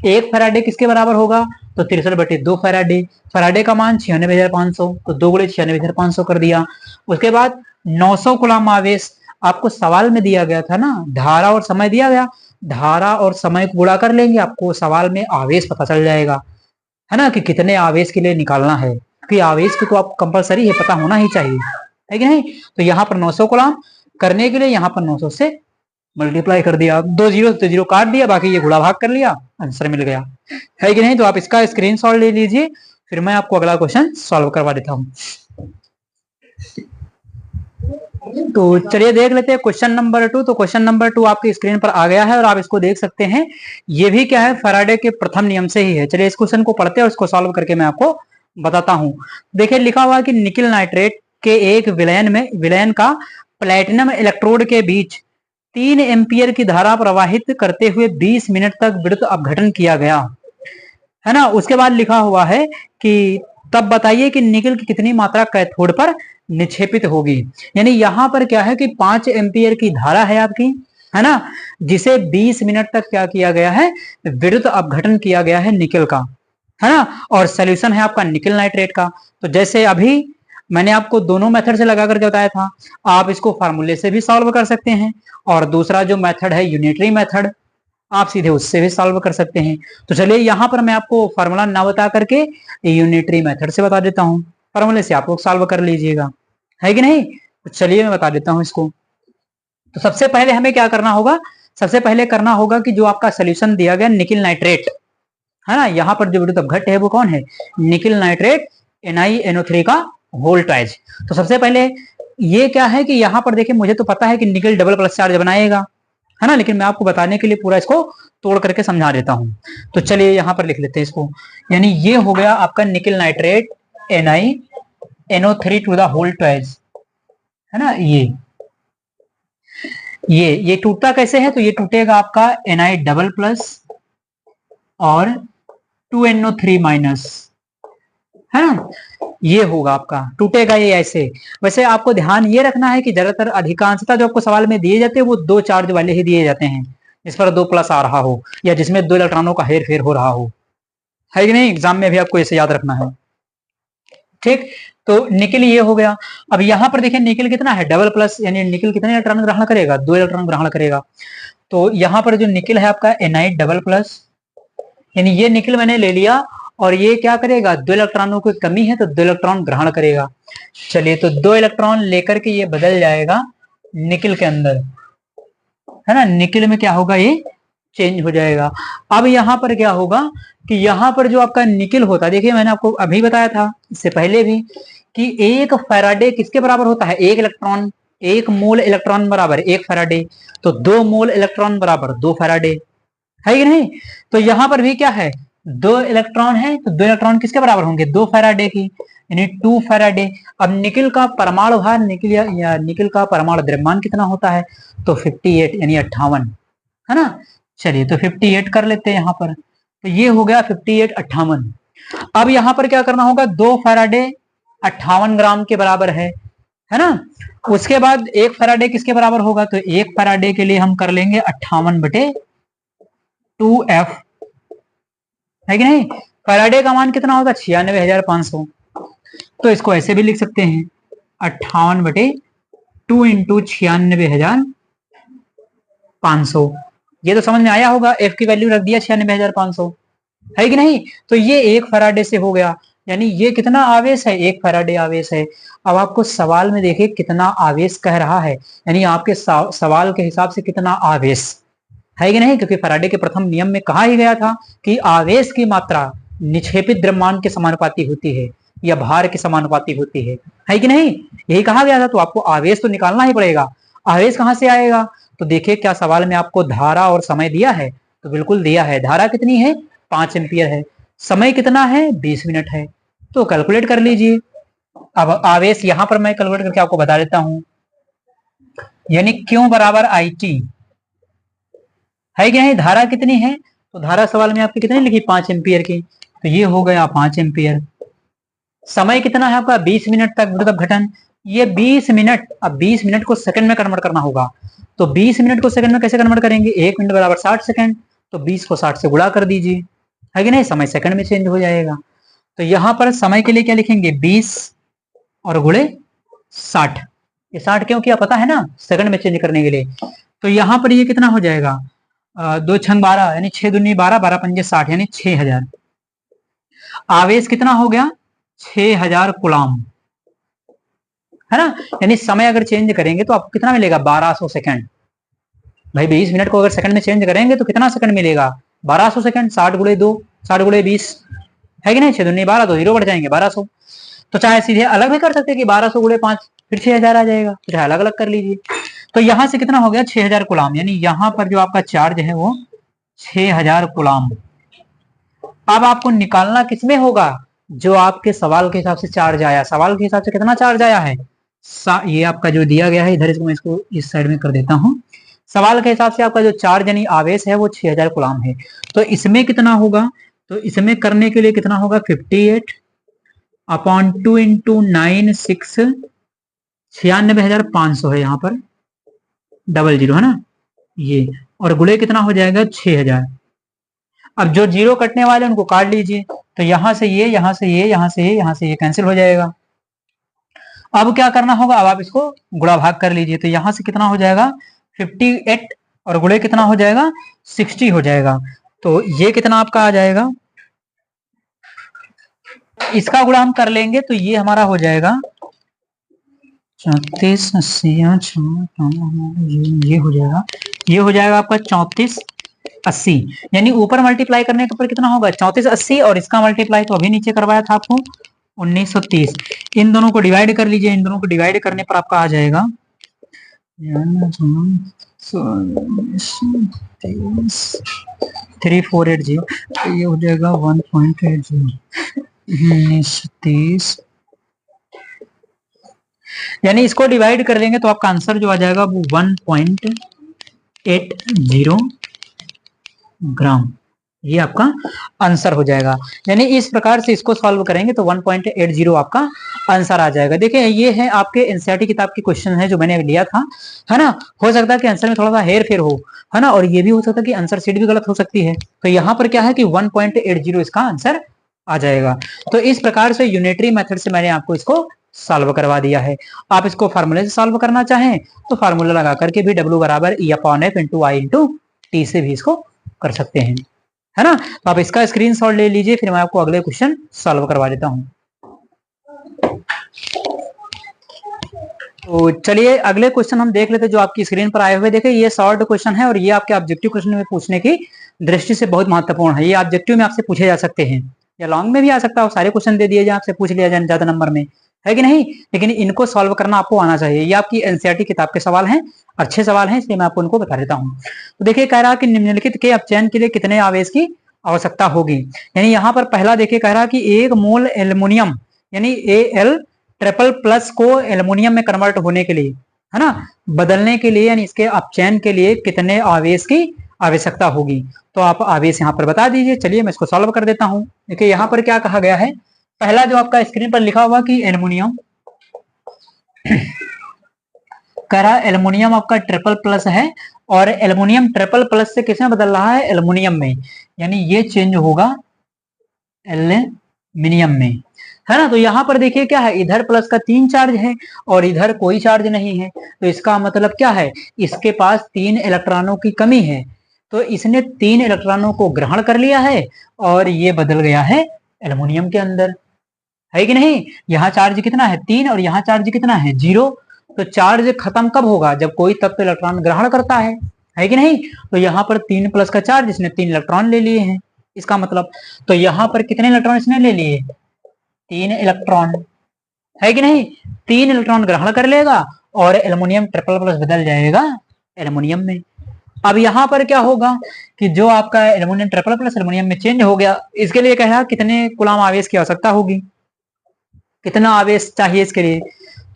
[SPEAKER 1] 1 फैराडे किसके बराबर होगा, तो 63/2 फैराडे। फैराडे का मान 96,500, तो 2 गुणे 96,500 कर दिया। उसके बाद 900 कूलम आवेश आपको सवाल में दिया गया था ना, धारा और समय दिया गया, धारा और समय को गुणा कर लेंगे, आपको सवाल में आवेश पता चल जाएगा, है ना, कि कितने आवेश के लिए निकालना है, क्योंकि आवेश को तो आपको कंपलसरी है, पता होना ही चाहिए, है कि नहीं। तो यहाँ पर 900 कूलम करने के लिए यहाँ पर 900 से मल्टीप्लाई कर दिया, 2 जीरो तो जीरो काट दिया, बाकी ये गुणा भाग कर लिया, आंसर मिल गया, है कि नहीं। तो आप इसका स्क्रीनशॉट ले लीजिए, फिर मैं आपको अगला क्वेश्चन सॉल्व करवा देता हूँ। तो चलिए देख लेते हैं क्वेश्चन नंबर 2। तो क्वेश्चन नंबर 2 आपकी स्क्रीन पर आ गया है और आप इसको देख सकते हैं। ये भी क्या है, फैराडे के प्रथम नियम से ही है। चलिए इस क्वेश्चन को पढ़ते हैं और इसको सॉल्व करके मैं आपको बताता हूं। देखिए लिखा हुआ है कि निकिल नाइट्रेट के एक विलयन का प्लेटिनम इलेक्ट्रोड के बीच 3 एम्पियर की धारा प्रवाहित करते हुए 20 मिनट तक विद्युत अपघटन किया गया, है ना। उसके बाद लिखा हुआ है कि तब बताइए कि निकिल की कितनी मात्रा कैथोड पर निक्षेपित होगी। यानी यहां पर क्या है कि 5 एम्पियर की धारा है आपकी, है ना, जिसे 20 मिनट तक क्या किया गया है, विद्युत अपघटन किया गया है निकिल का, है ना। और सोल्यूशन है आपका निकिल नाइट्रेट का। तो जैसे अभी मैंने आपको दोनों मेथड से लगा करके बताया था, आप इसको फार्मूले से भी सॉल्व कर सकते हैं, और दूसरा जो मेथड है यूनिटरी मेथड, आप सीधे उससे भी सॉल्व कर सकते हैं। तो चलिए यहां पर मैं आपको फार्मूला ना बता करके यूनिटरी मेथड से बता देता हूं, फार्मूले से आप लोग सॉल्व कर लीजिएगा, है कि नहीं। तो चलिए मैं बता देता हूं इसको। तो सबसे पहले हमें क्या करना होगा, सबसे पहले करना होगा कि जो आपका सोल्यूशन दिया गया निकिल नाइट्रेट, है ना, यहाँ पर जो विद्युत अपघट्य है वो कौन है, निकिल नाइट्रेट NiNO3 का होल ट्वाइस। तो सबसे पहले ये क्या है कि यहाँ पर देखिए, मुझे तो पता है कि निकिल डबल प्लस चार्ज बनाएगा, है ना, लेकिन मैं आपको बताने के लिए पूरा इसको तोड़ करके समझा देता हूं। तो चलिए यहाँ पर लिख लेते हैं इसको। यानी ये हो गया आपका nickel nitrate NiNO3 to the whole twice, है ना। ये टूटता कैसे है, तो ये टूटेगा आपका Na डबल प्लस और 2NO3 माइनस, है ना, ये होगा आपका, टूटेगा ये ऐसे। वैसे आपको ध्यान ये रखना है कि ज्यादातर अधिकांशता जो आपको सवाल में दिए जाते हैं वो 2 चार्ज वाले ही दिए जाते हैं, जिस पर 2 प्लस आ रहा हो या जिसमें 2 इलेक्ट्रॉनों का हेर फेर हो रहा हो, है कि नहीं। एग्जाम में भी आपको इसे याद रखना है, ठीक। तो निकिल ये हो गया। अब यहाँ पर देखिए निकिल कितना है, डबल प्लस, यानी निकिल कितने इलेक्ट्रॉन ग्रहण करेगा, 2 इलेक्ट्रॉन ग्रहण करेगा। तो यहाँ पर जो निकिल है आपका Na डबल प्लस, यानी ये निकिल मैंने ले लिया, और ये क्या करेगा, 2 इलेक्ट्रॉनों की कमी है तो 2 इलेक्ट्रॉन ग्रहण करेगा। चलिए तो 2 इलेक्ट्रॉन लेकर के ये बदल जाएगा निकिल के अंदर, है ना, निकिल में क्या होगा, ये चेंज हो जाएगा। अब यहाँ पर क्या होगा कि यहाँ पर जो आपका निकिल होता है, देखिए मैंने आपको अभी बताया था इससे पहले भी कि 1 फैराडे किसके बराबर होता है, 1 इलेक्ट्रॉन, 1 मोल इलेक्ट्रॉन बराबर 1 फैराडे, तो 2 मोल इलेक्ट्रॉन बराबर 2 फैराडे, है कि नहीं। तो यहाँ पर भी क्या है, 2 इलेक्ट्रॉन है, तो 2 इलेक्ट्रॉन किसके बराबर होंगे, 2 फैराडे की, यानी 2 फैराडे। अब निकिल का परमाणु भार, निकिल का परमाणु द्रव्यमान कितना होता है, तो 58, यानी 58, है ना। चलिए तो 58 कर लेते हैं यहाँ पर, तो ये हो गया 58 58। अब यहाँ पर क्या करना होगा, 2 फैराडे 58 ग्राम के बराबर है ना। उसके बाद 1 फैराडे किसके बराबर होगा, तो 1 फैराडे के लिए हम कर लेंगे 58/2f, है कि नहीं। फैराडे का मान कितना होगा, 96,500। तो इसको ऐसे भी लिख सकते हैं 58/2 इंटू 96,500। ये तो समझ में आया होगा, एफ की वैल्यू रख दिया 96,500, है कि नहीं। तो ये 1 फैराडे से हो गया। यानी ये कितना आवेश है, 1 फैराडे आवेश है। अब आपको सवाल में देखिए कितना आवेश कह रहा है, यानी आपके सवाल के हिसाब से कितना आवेश है कि नहीं, क्योंकि फैराडे के प्रथम नियम में कहा ही गया था कि आवेश की मात्रा निक्षेपित द्रव्यमान के समानुपाती होती है या भार के समानुपाती होती है कि नहीं, यही कहा गया था। तो आपको आवेश तो निकालना ही पड़ेगा। आवेश कहां से आएगा, तो देखिए क्या सवाल में आपको धारा और समय दिया है, तो बिल्कुल दिया है। धारा कितनी है, 5 एम्पियर है। समय कितना है, 20 मिनट है। तो कैलकुलेट कर लीजिए। अब आवेश यहां पर मैं कैलकुलेट करके आपको बता देता हूं, यानी क्यों बराबर आई टी है कि नहीं। धारा कितनी है, तो धारा सवाल में आपकी कितनी लिखी, 5 एम्पियर की, तो ये हो गया 5 एम्पियर। समय कितना है आपका, 20 मिनट तक विद्युत अपघटन। ये 20 मिनट, अब 20 मिनट को सेकंड में कन्वर्ट करना होगा। तो 20 मिनट को सेकंड में कैसे कन्वर्ट करेंगे, 1 मिनट बराबर 60 सेकंड। तो 20 को 60 से गुणा कर दीजिए, है कि नहीं, समय सेकंड में चेंज हो जाएगा। तो यहां पर समय के लिए क्या लिखेंगे, 20 और गुणे 60। ये 60 क्यों किया पता है ना, सेकंड में चेंज करने के लिए। तो यहां पर ये कितना हो जाएगा, 2 छंग 12 यानी 6 दूनी 12, 12 पंजे 60 यानी 6000। आवेश कितना हो गया, 6000 कुलाम, है ना। यानी समय अगर चेंज करेंगे तो आपको कितना मिलेगा, 1200 सेकंड। भाई 20 मिनट को अगर सेकंड में चेंज करेंगे तो कितना सेकंड मिलेगा, 1200 सेकंड। 60 गुणे 2, 60 गुणे 20, है कि नहीं, 6 दूनी 12, तो 0 बढ़ जाएंगे 1200। तो चाहे सीधे अलग भी कर सकते हैं कि 1200 गुणे 5 फिर 6000 आ जाएगा, तो चाहे अलग अलग कर लीजिए। तो यहां से कितना हो गया, 6000 कुलाम, यानी यहां पर जो आपका चार्ज है वो 6000 कुलाम। अब आपको निकालना किसमें होगा, जो आपके सवाल के हिसाब से चार्ज आया। सवाल के हिसाब से कितना चार्ज आया है, ये आपका जो दिया गया है इधर, इसको मैं इसको इस साइड में कर देता हूं। सवाल के हिसाब से आपका जो चार्ज यानी आवेश है वो 6000 कुलाम है। तो इसमें कितना होगा, तो इसमें करने के लिए कितना होगा, 58/2 इंटू 9 6, 96,500 है यहाँ पर, 00 है ना ये, और गुणे कितना हो जाएगा 6000। अब जो जीरो कटने वाले उनको काट लीजिए, तो यहां से ये, यहां से ये, यहां से ये, यहां से ये कैंसिल हो जाएगा। अब क्या करना होगा, अब आप इसको गुणा भाग कर लीजिए। तो यहां से कितना हो जाएगा, 58 और गुणे कितना हो जाएगा, 60 हो जाएगा। तो ये कितना आपका आ जाएगा, इसका गुणा हम कर लेंगे तो ये हमारा हो जाएगा 3480, ये हो जाएगा, ये हो जाएगा आपका 3480। यानी ऊपर मल्टीप्लाई करने के ऊपर कितना होगा, 3480, और इसका मल्टीप्लाई तो अभी नीचे करवाया था आपको 1930। इन दोनों को डिवाइड कर लीजिए, इन दोनों को डिवाइड करने पर आपका आ जाएगा 3480, ये हो जाएगा 1.80, 1930, यानी इसको डिवाइड कर लेंगे तो आपका आंसर जो आ जाएगा वो 1.80 ग्राम, ये आपका आंसर हो जाएगा। यानी इस प्रकार से इसको सॉल्व करेंगे तो 1.80 आपका आंसर आ जाएगा। देखिए ये है आपके एनसीईआरटी किताब के क्वेश्चन है जो मैंने लिया था, है ना। हो सकता है कि आंसर में थोड़ा सा हेर फेर हो, है ना, और ये भी हो सकता है कि आंसर शीट भी गलत हो सकती है। तो यहाँ पर क्या है कि 1.80 इसका आंसर आ जाएगा। तो इस प्रकार से यूनिटरी मेथड से मैंने आपको इसको सॉल्व करवा दिया है। आप इसको फार्मूले से सॉल्व करना चाहें तो फार्मूला लगा करके भी W बराबर E/F into I into T से भी इसको कर सकते हैं, है ना। तो आप इसका स्क्रीनशॉट ले लीजिए, फिर मैं आपको अगले क्वेश्चन सॉल्व करवा देता हूं। तो चलिए अगले क्वेश्चन हम देख लेते हैं जो आपकी स्क्रीन पर आए हुए। देखिए ये शॉर्ट क्वेश्चन है और ये आपके ऑब्जेक्टिव क्वेश्चन में पूछने की दृष्टि से बहुत महत्वपूर्ण है। ये ऑब्जेक्टिव में आपसे पूछे जा सकते हैं या लॉन्ग में भी आ सकता है, सारे क्वेश्चन दे दिए जाए, आपसे पूछ लिया जाए ज्यादा नंबर में, है कि नहीं। लेकिन इनको सॉल्व करना आपको आना चाहिए। ये आपकी एनसीईआरटी किताब के सवाल हैं, अच्छे सवाल हैं, इसलिए मैं आपको उनको बता देता हूँ। तो देखिए कह रहा कि निम्नलिखित के अपचयन के लिए कितने आवेश की आवश्यकता होगी। यानी यहाँ पर पहला देखिए कह रहा कि 1 मोल एल्युमिनियम यानी Al++ को एल्युमिनियम में कन्वर्ट होने के लिए, है ना, बदलने के लिए, यानी इसके अपचयन के लिए कितने आवेश की आवश्यकता होगी। तो आप आवेश यहाँ पर बता दीजिए। चलिए मैं इसको सॉल्व कर देता हूँ। देखिए यहाँ पर क्या कहा गया है, पहला जो आपका स्क्रीन पर लिखा हुआ कि एल्युमिनियम कह रहा है एल्युमिनियम आपका ट्रिपल+ है और एल्युमिनियम ट्रिपल+ से किसमें बदल रहा है, एल्युमिनियम में, यानी ये चेंज होगा एल्युमिनियम में, है ना। तो यहाँ पर देखिए क्या है, इधर प्लस का 3 चार्ज है और इधर कोई चार्ज नहीं है। तो इसका मतलब क्या है, इसके पास 3 इलेक्ट्रॉनों की कमी है। तो इसने 3 इलेक्ट्रॉनों को ग्रहण कर लिया है और ये बदल गया है एल्युमिनियम के अंदर, है कि नहीं। यहाँ चार्ज कितना है 3 और यहाँ चार्ज कितना है 0। तो चार्ज खत्म कब होगा, जब कोई तत्व इलेक्ट्रॉन ग्रहण करता है कि नहीं। तो यहाँ पर 3 प्लस का चार्ज, इसने 3 इलेक्ट्रॉन ले लिए हैं, इसका मतलब। तो यहाँ पर कितने इलेक्ट्रॉन इसने ले लिए, 3 इलेक्ट्रॉन, है कि नहीं। 3 इलेक्ट्रॉन ग्रहण कर लेगा और एल्युमिनियम ट्रिपल प्लस बदल जाएगा एल्युमिनियम में। अब यहाँ पर क्या होगा कि जो आपका एल्युमिनियम ट्रिपल प्लस एल्युमिनियम में चेंज हो गया, इसके लिए कहा कितने कूलम आवेश की आवश्यकता होगी, कितना आवेश चाहिए इसके लिए।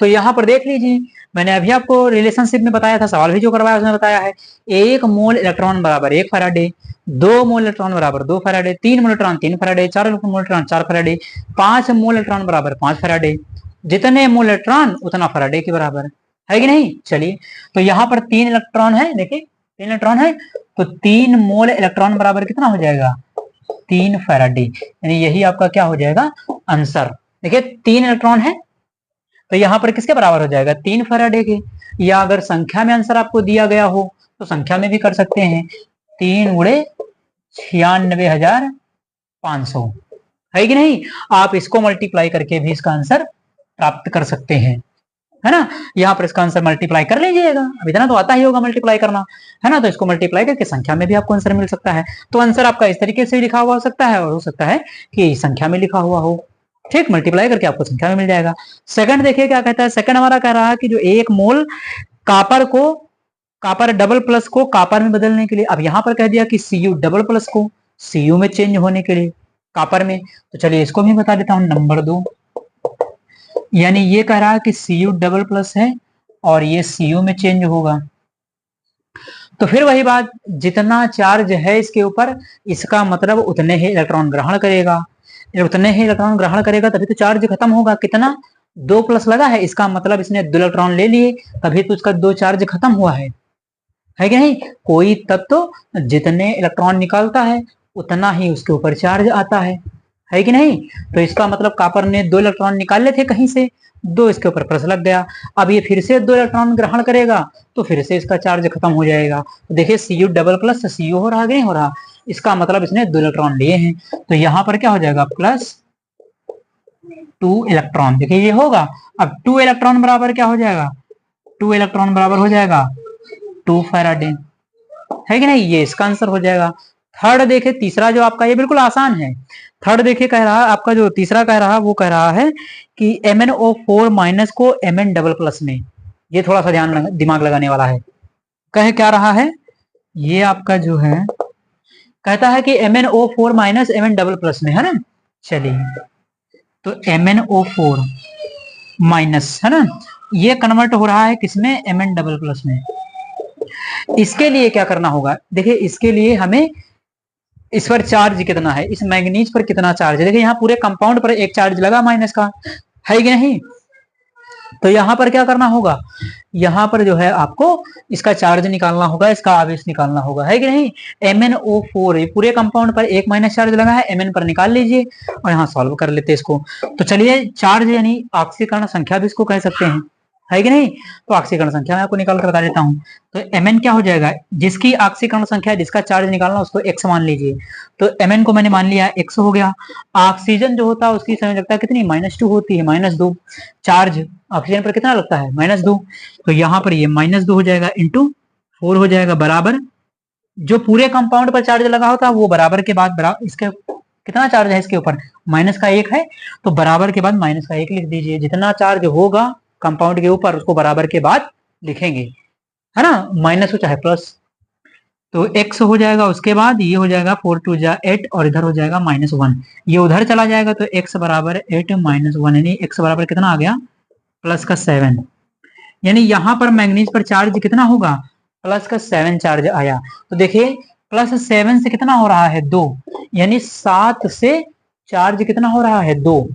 [SPEAKER 1] तो यहाँ पर देख लीजिए, मैंने अभी आपको रिलेशनशिप में बताया था, सवाल भी जो करवाया उसमें बताया है 1 मोल इलेक्ट्रॉन बराबर 1 फैराडे, 2 मोल इलेक्ट्रॉन बराबर 2 फैराडे, 3 मोल इलेक्ट्रॉन 3 फैराडे, 4 मोल इलेक्ट्रॉन 4 फैराडे, 5 मोल इलेक्ट्रॉन बराबर 5 फैराडे। जितने मोल इलेक्ट्रॉन उतना फैराडे के बराबर, है कि नहीं। चलिए, तो यहाँ पर 3 इलेक्ट्रॉन है, देखिए 3 इलेक्ट्रॉन है, तो 3 मोल इलेक्ट्रॉन बराबर कितना हो जाएगा 3 फैराडे, यानी यही आपका क्या हो जाएगा आंसर। देखिए 3 इलेक्ट्रॉन है, तो यहाँ पर किसके बराबर हो जाएगा 3 फैराडे के। या अगर संख्या में आंसर आपको दिया गया हो तो संख्या में भी कर सकते हैं, 3 गुणे 96,500, है कि नहीं। आप इसको मल्टीप्लाई करके भी इसका आंसर प्राप्त कर सकते हैं, है ना। यहाँ पर इसका आंसर मल्टीप्लाई कर लीजिएगा, अब इतना तो आता ही होगा मल्टीप्लाई करना, है ना। तो इसको मल्टीप्लाई करके संख्या में भी आपको आंसर मिल सकता है। तो आंसर आपका इस तरीके से लिखा हुआ हो सकता है और हो सकता है कि संख्या में लिखा हुआ हो, ठीक। मल्टीप्लाई करके आपको संख्या में मिल जाएगा। सेकंड देखिए क्या कहता है, सेकंड हमारा कह रहा है कि जो 1 मोल कापर डबल प्लस को कापर में बदलने के लिए, अब यहाँ पर कह दिया कि Cu डबल प्लस को Cu में चेंज होने के लिए कापर में, तो चलिए इसको भी बता देता हूं नंबर 2। यानी ये कह रहा है कि Cu डबल प्लस है और ये Cu में चेंज होगा। तो फिर वही बात, जितना चार्ज है इसके ऊपर, इसका मतलब उतने ही इलेक्ट्रॉन ग्रहण करेगा, उतने ही इलेक्ट्रॉन ग्रहण करेगा तभी तो चार्ज खत्म होगा। कितना 2 प्लस लगा है, इसका मतलब इसने 2 इलेक्ट्रॉन ले लिए, तभी तो उसका 2 चार्ज खत्म हुआ है कि नहीं। कोई तत्व जितने इलेक्ट्रॉन निकालता है उतना ही उसके ऊपर चार्ज आता है कि नहीं। तो इसका मतलब कापर ने 2 इलेक्ट्रॉन निकाले थे कहीं से, 2 इसके ऊपर प्लस लग गया। अब ये फिर से 2 इलेक्ट्रॉन ग्रहण करेगा तो फिर से इसका चार्ज खत्म हो जाएगा। तो देखिए Cu डबल प्लस Cu हो रहा है कि नहीं हो रहा, इसका मतलब इसने 2 इलेक्ट्रॉन लिए हैं। तो यहाँ पर क्या हो जाएगा प्लस 2 इलेक्ट्रॉन, देखिए ये होगा। अब 2 इलेक्ट्रॉन बराबर क्या हो जाएगा, 2 इलेक्ट्रॉन बराबर हो जाएगा 2 फैराडे, है कि नहीं। ये इसका आंसर हो जाएगा। थर्ड देखे, तीसरा जो आपका, ये बिल्कुल आसान है। थर्ड देखिए कह रहा है आपका, जो तीसरा कह रहा है वो कह रहा है कि MnO4 माइनस को Mn डबल प्लस में, ये थोड़ा सा दिमाग लगाने वाला है। कह क्या रहा है, ये आपका जो है कहता है कि MnO4 minus Mn double plus में, है ना। चलिए, तो MnO4 माइनस, है ना, ये कन्वर्ट हो रहा है किसमें Mn डबल प्लस में। इसके लिए क्या करना होगा, देखिए इसके लिए हमें इस पर चार्ज कितना है, इस मैग्नीज पर कितना चार्ज है। देखिए यहाँ पूरे कंपाउंड पर एक चार्ज लगा माइनस का, है कि नहीं। तो यहाँ पर क्या करना होगा, यहाँ पर जो है आपको इसका चार्ज निकालना होगा, इसका आवेश निकालना होगा, है कि नहीं। MnO4 पूरे कंपाउंड पर एक माइनस चार्ज लगा है, Mn पर निकाल लीजिए और यहाँ सॉल्व कर लेते हैं इसको। तो चलिए, चार्ज यानी ऑक्सीकरण संख्या भी इसको कह सकते हैं, है कि नहीं। तो ऑक्सीकरण संख्या मैं आपको निकाल कर बता देता हूं। तो Mn क्या हो जाएगा, जिसकी ऑक्सीकरण संख्या है, जिसका चार्ज निकालना उसको x मान लीजिए। तो Mn को मैंने मान लिया x हो गया। ऑक्सीजन जो होता है उसकी संयोजकता कितनी -2 होती है, -2। चार्ज ऑक्सीजन पर कितना लगता है -2, तो यहाँ पर ये -2 हो जाएगा इंटू 4 हो जाएगा बराबर, जो पूरे कंपाउंड पर चार्ज लगा होता है वो बराबर के बाद इसके कितना चार्ज है इसके ऊपर, -1 है, तो बराबर के बाद -1 लिख दीजिए। जितना चार्ज होगा कंपाउंड के ऊपर उसको बराबर के बाद लिखेंगे, है ना, माइनस हो चाहे प्लस। तो x हो जाएगा, उसके बाद ये हो जाएगा 4 2 जा 8 और इधर हो जाएगा -1, ये उधर चला जाएगा तो x बराबर 8 -1, यानी x बराबर कितना आ गया प्लस का 7। यानी यहाँ पर मैग्नीज पर चार्ज कितना होगा, प्लस का 7 चार्ज आया। तो देखिए +7 से कितना हो रहा है 2, यानी 7 से चार्ज कितना हो रहा है 2,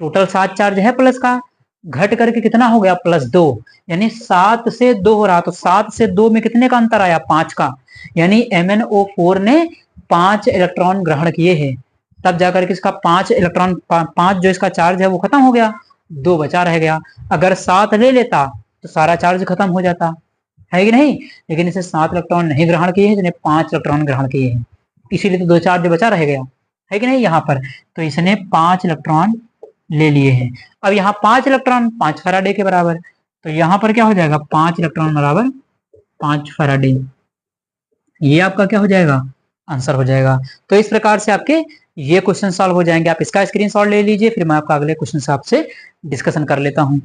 [SPEAKER 1] टोटल 7 चार्ज है प्लस का, घट करके कितना हो गया +2, यानी 7 से 2 हो रहा। तो 7 से 2 में कितने का अंतर आया 5 का, यानी MnO4 ने 5 इलेक्ट्रॉन ग्रहण किए हैं, तब जाकर के इसका 5 इलेक्ट्रॉन 5 जो इसका चार्ज है वो खत्म हो गया, 2 बचा रह गया। अगर 7 ले लेता तो सारा चार्ज खत्म हो जाता, है कि नहीं। लेकिन इसे 7 इलेक्ट्रॉन नहीं ग्रहण किए हैं, इसने 5 इलेक्ट्रॉन ग्रहण किए हैं, इसीलिए तो 2 चार्ज बचा रह गया, है कि नहीं यहाँ पर। तो इसने 5 इलेक्ट्रॉन ले लिए हैं। अब यहाँ 5 इलेक्ट्रॉन 5 फैराडे के बराबर, तो यहाँ पर क्या हो जाएगा 5 इलेक्ट्रॉन बराबर 5 फैराडे, ये आपका क्या हो जाएगा आंसर हो जाएगा। तो इस प्रकार से आपके ये क्वेश्चन सॉल्व हो जाएंगे। आप इसका स्क्रीनशॉट ले लीजिए, फिर मैं आपका अगले क्वेश्चन से आपसे डिस्कशन कर लेता हूं।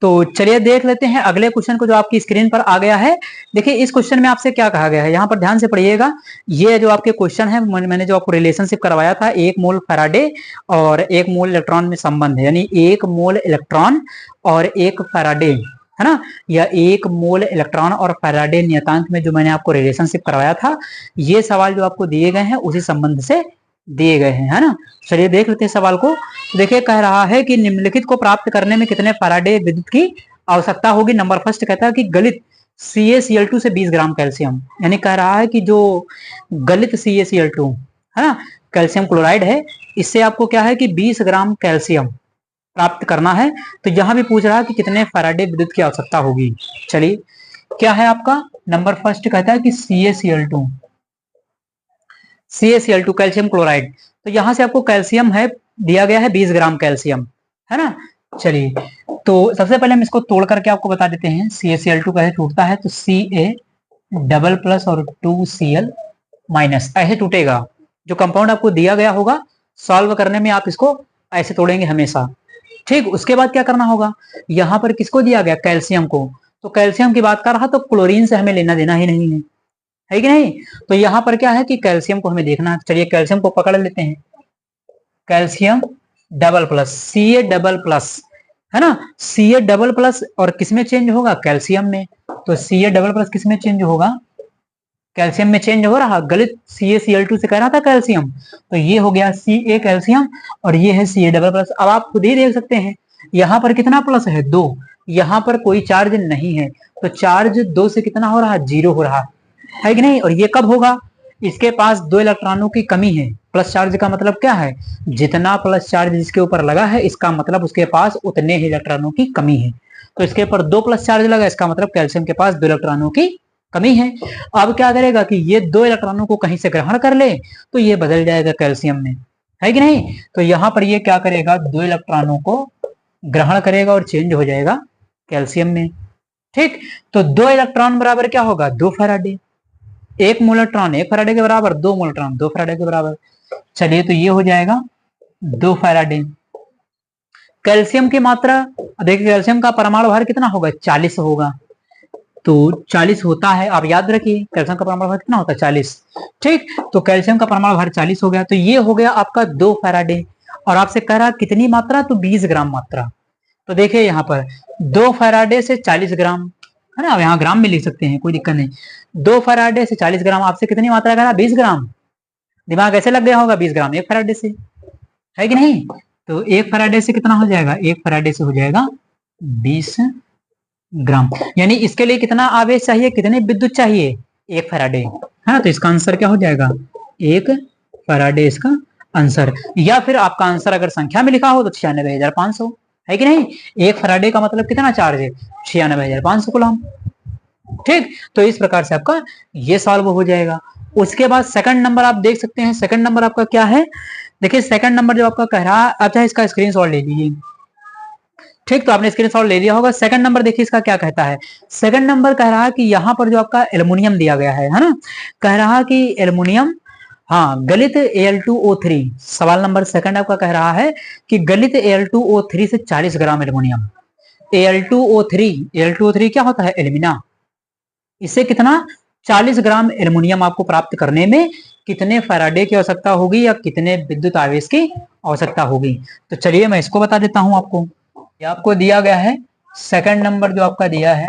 [SPEAKER 1] तो चलिए देख लेते हैं अगले क्वेश्चन को जो आपकी स्क्रीन पर आ गया है। देखिए इस क्वेश्चन में आपसे क्या कहा गया है, यहाँ पर ध्यान से पढ़िएगा। ये जो आपके क्वेश्चन है, मैंने जो आपको रिलेशनशिप करवाया था, 1 मोल फैराडे और 1 मोल इलेक्ट्रॉन में संबंध है, यानी 1 मोल इलेक्ट्रॉन और 1 फैराडे, है ना, या 1 मोल इलेक्ट्रॉन और फैराडे नियतांक में जो मैंने आपको रिलेशनशिप करवाया था, ये सवाल जो आपको दिए गए हैं उसी संबंध से दिए गए हैं, है ना। चलिए देख लेते हैं सवाल को। तो देखिए कह रहा है कि निम्नलिखित को प्राप्त करने में कितने फैराडे विद्युत की आवश्यकता होगी। नंबर फर्स्ट कहता है कि गलित CaCl2 से 20 ग्राम कैल्शियम, यानी कह रहा है कि जो गलित CaCl2 है ना, कैल्शियम क्लोराइड है, इससे आपको क्या है कि 20 ग्राम कैल्शियम प्राप्त करना है। तो यहां भी पूछ रहा है कि कितने फैराडे विद्युत की आवश्यकता होगी। चलिए क्या है आपका नंबर फर्स्ट कहता है कि CaCl2 कैल्शियम क्लोराइड, तो यहां से आपको कैल्शियम है दिया गया है 20 ग्राम कैल्शियम, है ना। चलिए तो सबसे पहले हम इसको तोड़ करके आपको बता देते हैं। CaCl2 कैसे टूटता है, तो Ca डबल प्लस और 2Cl माइनस ऐसे टूटेगा। जो कंपाउंड आपको दिया गया होगा सॉल्व करने में आप इसको ऐसे तोड़ेंगे हमेशा, ठीक। उसके बाद क्या करना होगा, यहाँ पर किसको दिया गया कैल्शियम को, तो कैल्शियम की बात कर रहा तो क्लोरीन से हमें लेना देना ही नहीं है कि नहीं। तो यहाँ पर क्या है कि कैल्शियम को हमें देखना है। चलिए कैल्शियम को पकड़ लेते हैं, calcium double plus Ca double plus, है ना, Ca डबल प्लस और किसमें चेंज होगा कैल्शियम में, तो Ca डबल प्लस किसमें चेंज होगा कैल्शियम में चेंज हो रहा। गलत CaCl2 से कह रहा था कैल्शियम, तो ये हो गया Ca कैल्शियम और ये है Ca डबल प्लस। अब आप खुद ही देख सकते हैं यहाँ पर कितना प्लस है 2, यहाँ पर कोई चार्ज नहीं है, तो चार्ज 2 से कितना हो रहा 0 हो रहा है कि नहीं। और ये कब होगा, इसके पास 2 इलेक्ट्रॉनों की कमी है। प्लस चार्ज का मतलब क्या है, जितना प्लस चार्ज जिसके ऊपर लगा है इसका मतलब उसके पास उतने ही इलेक्ट्रॉनों की कमी है। तो इसके ऊपर 2 प्लस चार्ज लगा, इसका मतलब कैल्शियम के पास 2 इलेक्ट्रॉनों की कमी है। अब क्या करेगा कि ये 2 इलेक्ट्रॉनों को कहीं से ग्रहण कर ले तो ये बदल जाएगा कैल्शियम में, है कि नहीं। तो यहाँ पर ये क्या करेगा 2 इलेक्ट्रॉनों को ग्रहण करेगा और चेंज हो जाएगा कैल्शियम में, ठीक। तो 2 इलेक्ट्रॉन बराबर क्या होगा 2 फैराडे, 1 मोलट्रॉन 1 फैराडे के बराबर, 2 मोलट्रॉन 2 फैराडे के बराबर। चलिए तो ये हो जाएगा 2 फैराडे। कैल्शियम की मात्रा देखिए, कैल्शियम का परमाणु भार कितना होगा 40 होगा, तो 40 होता है, आप याद रखिए कैल्शियम का परमाणु भार कितना होता है 40, ठीक। तो कैल्शियम का परमाणु भार 40 हो गया, तो ये हो गया आपका 2 फैराडे। और आपसे कह रहा कितनी मात्रा, तो 20 ग्राम मात्रा। तो देखिए यहाँ पर 2 फैराडे से 40 ग्राम, है ना, यहाँ ग्राम में लिख सकते हैं कोई दिक्कत नहीं। 2 फैराडे से 40 ग्राम, आपसे कितनी मात्रा कह रहा 20 ग्राम। दिमाग ऐसे लग गया होगा 20 ग्राम 1 फैराडे से, है कि नहीं। तो 1 फैराडे से कितना हो जाएगा, 1 फैराडे से हो जाएगा 20 ग्राम। यानी इसके लिए कितना आवेश चाहिए, कितने विद्युत चाहिए 1 फैराडे, है ना। तो इसका आंसर क्या हो जाएगा 1 फैराडे इसका आंसर। या फिर आपका आंसर अगर संख्या में लिखा हो तो 96,500, है कि नहीं। 1 फैराडे का मतलब कितना चार्ज है 96,500 कूलम, ठीक। तो इस प्रकार से आपका ये सॉल्व हो जाएगा। उसके बाद सेकंड नंबर आप देख सकते हैं, सेकंड नंबर आपका क्या है। देखिए सेकंड नंबर जो आपका कह रहा है, अच्छा इसका स्क्रीनशॉट ले लीजिए, ठीक। तो आपने स्क्रीनशॉट ले लिया होगा। सेकंड नंबर देखिए इसका क्या कहता है। सेकंड नंबर कह रहा है कि यहाँ पर जो आपका एल्युमिनियम दिया गया है ना, कह रहा है कि एल्युमिनियम, हाँ, गलित Al2O3, सवाल नंबर सेकंड आपका कह रहा है कि गलित Al2O3 से 40 ग्राम एल्युमिनियम। Al2O3 क्या होता है एल्यूमिना, इससे कितना 40 ग्राम एल्युमिनियम आपको प्राप्त करने में कितने फैराडे की आवश्यकता होगी या कितने विद्युत आवेश की आवश्यकता होगी। तो चलिए मैं इसको बता देता हूं आपको। ये आपको दिया गया है सेकंड नंबर जो आपका दिया है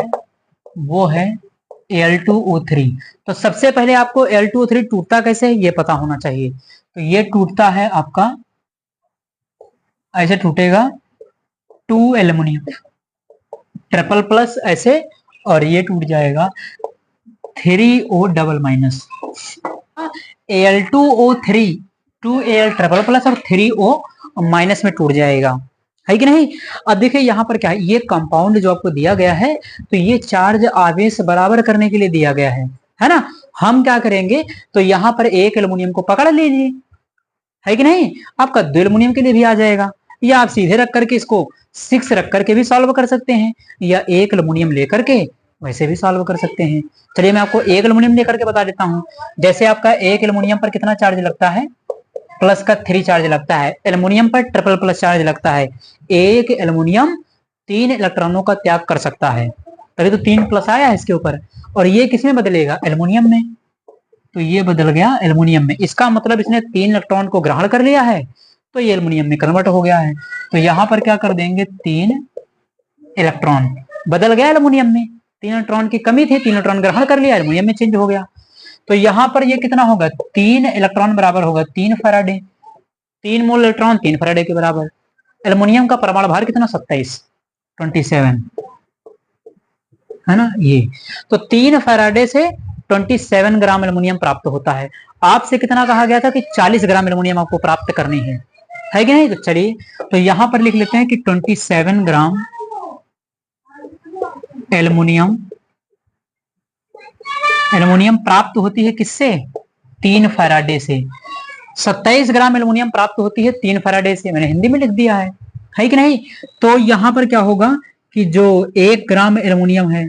[SPEAKER 1] वो है Al2O3। तो सबसे पहले आपको Al2O3 टूटता कैसे है ये पता होना चाहिए। तो ये टूटता है आपका ऐसे टूटेगा 2 एल्युमिनियम ट्रिपल प्लस ऐसे, और ये टूट जाएगा 3O double minus. Al2O3 2Al triple plus और 3O माइनस में टूट जाएगा, है कि नहीं। अब देखिए यहाँ पर क्या है, ये कंपाउंड जो आपको दिया गया है तो ये चार्ज आवेश बराबर करने के लिए दिया गया है ना। हम क्या करेंगे, तो यहाँ पर एक एल्युमिनियम को पकड़ लीजिए, है कि नहीं। आपका 2 एल्युमिनियम के लिए भी आ जाएगा, या आप सीधे रख करके इसको 6 रख करके भी सॉल्व कर सकते हैं, या 1 एल्युमिनियम लेकर के वैसे भी सॉल्व कर सकते हैं। चलिए मैं आपको 1 एल्युमिनियम लेकर के बता देता हूं। जैसे आपका 1 एल्युमिनियम पर कितना चार्ज लगता है, प्लस का 3 चार्ज लगता है। एल्युमिनियम पर ट्रिपल प्लस चार्ज लगता है। 1 एल्युमिनियम 3 इलेक्ट्रॉनों का त्याग कर सकता है, तभी तो 3 प्लस आया है इसके ऊपर। और ये किसमें बदलेगा, एल्युमिनियम में। तो ये बदल गया एल्युमिनियम में, इसका मतलब इसने 3 इलेक्ट्रॉन को ग्रहण कर लिया है, तो ये एल्युमिनियम में कन्वर्ट हो गया है। तो यहां पर क्या कर देंगे, 3 इलेक्ट्रॉन बदल गया एल्युमिनियम में। 3 इलेक्ट्रॉन की कमी थी, 3 इलेक्ट्रॉन ग्रहण कर लिया, एल्युमिनियम में चेंज हो गया। तो यहां पर ये कितना होगा, 3 इलेक्ट्रॉन बराबर होगा 3 फैराडे। 3 मोल इलेक्ट्रॉन 3 फैराडे के बराबर। एल्युमिनियम का परमाणु भार कितना, 27 है ना ये। तो 3 फैराडे से 27 ग्राम एल्युमिनियम प्राप्त होता है। आपसे कितना कहा गया था कि 40 ग्राम एल्युमिनियम आपको प्राप्त करनी है कि नहीं। तो चलिए, तो यहां पर लिख लेते हैं कि 27 ग्राम एल्युमिनियम प्राप्त होती है किससे, 3 फैराडे से। 27 ग्राम एल्युमिनियम प्राप्त होती है 3 फैराडे से, मैंने हिंदी में लिख दिया है कि नहीं। तो यहां पर क्या होगा कि जो 1 ग्राम एल्युमिनियम है,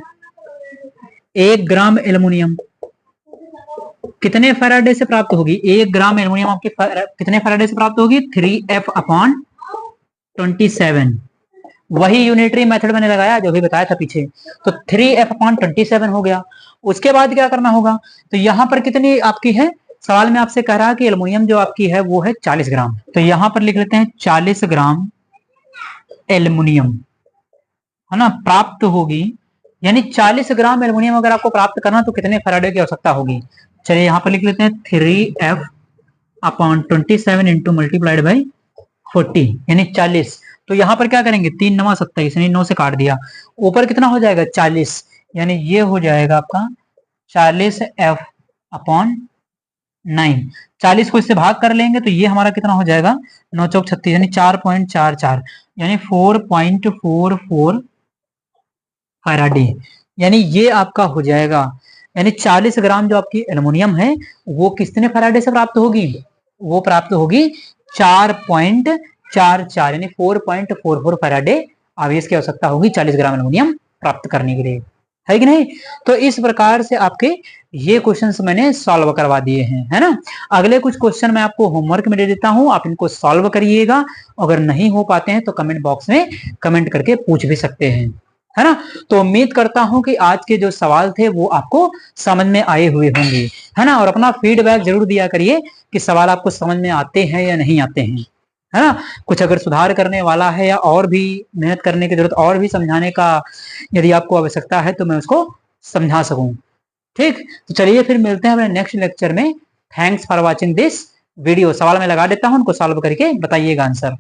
[SPEAKER 1] 1 ग्राम एल्युमिनियम कितने फैराडे से प्राप्त होगी, 1 ग्राम एल्युमिनियम आपके कितने फैराडे से प्राप्त होगी, 3F/27। वही यूनिटरी मेथड मैंने लगाया जो भी बताया था पीछे। तो 3F/27 हो गया। उसके बाद क्या करना होगा, तो यहां पर कितनी आपकी है, सवाल में आपसे कह रहा है कि एल्युमिनियम जो आपकी है वो है 40 ग्राम। तो यहां पर लिख लेते हैं 40 ग्राम एल्युमिनियम है ना प्राप्त होगी। यानी 40 ग्राम एल्युमिनियम अगर आपको प्राप्त करना तो कितने फैराडे की आवश्यकता होगी। चलिए यहां पर लिख लेते हैं 3F/27 इंटू मल्टीप्लाइड बाई 40 यानी 40। तो यहां पर क्या करेंगे, 3 9 27 यानी 9 से काट दिया, ऊपर कितना हो जाएगा 40, यानी ये हो जाएगा आपका 40F/9। 40 को इससे भाग कर लेंगे तो ये हमारा कितना हो जाएगा, 9 चौक 36 यानी 4.44 यानी 4.44 फैराडे। यानी ये आपका हो जाएगा, यानी 40 ग्राम जो आपकी एल्युमिनियम है वो कितने फैराडे से प्राप्त होगी, वो प्राप्त होगी 4.44 यानी 4.44 फैराडे आवेश की आवश्यकता होगी 40 ग्राम एल्युमिनियम प्राप्त करने के लिए, है कि नहीं। तो इस प्रकार से आपके ये क्वेश्चंस मैंने सॉल्व करवा दिए हैं, है ना। अगले कुछ क्वेश्चन मैं आपको होमवर्क में दे देता हूं, आप इनको सॉल्व करिएगा। अगर नहीं हो पाते हैं तो कमेंट बॉक्स में कमेंट करके पूछ भी सकते हैं, है ना। तो उम्मीद करता हूं कि आज के जो सवाल थे वो आपको समझ में आए हुए होंगे, है ना। और अपना फीडबैक जरूर दिया करिए कि सवाल आपको समझ में आते हैं या नहीं आते हैं, है ना। कुछ अगर सुधार करने वाला है या और भी मेहनत करने की जरूरत, और भी समझाने का यदि आपको आवश्यकता है तो मैं उसको समझा सकूं। ठीक, तो चलिए फिर मिलते हैं अपने नेक्स्ट लेक्चर में। Thanks for watching this video. सवाल मैं लगा देता हूं, उनको सॉल्व करके बताइएगा आंसर।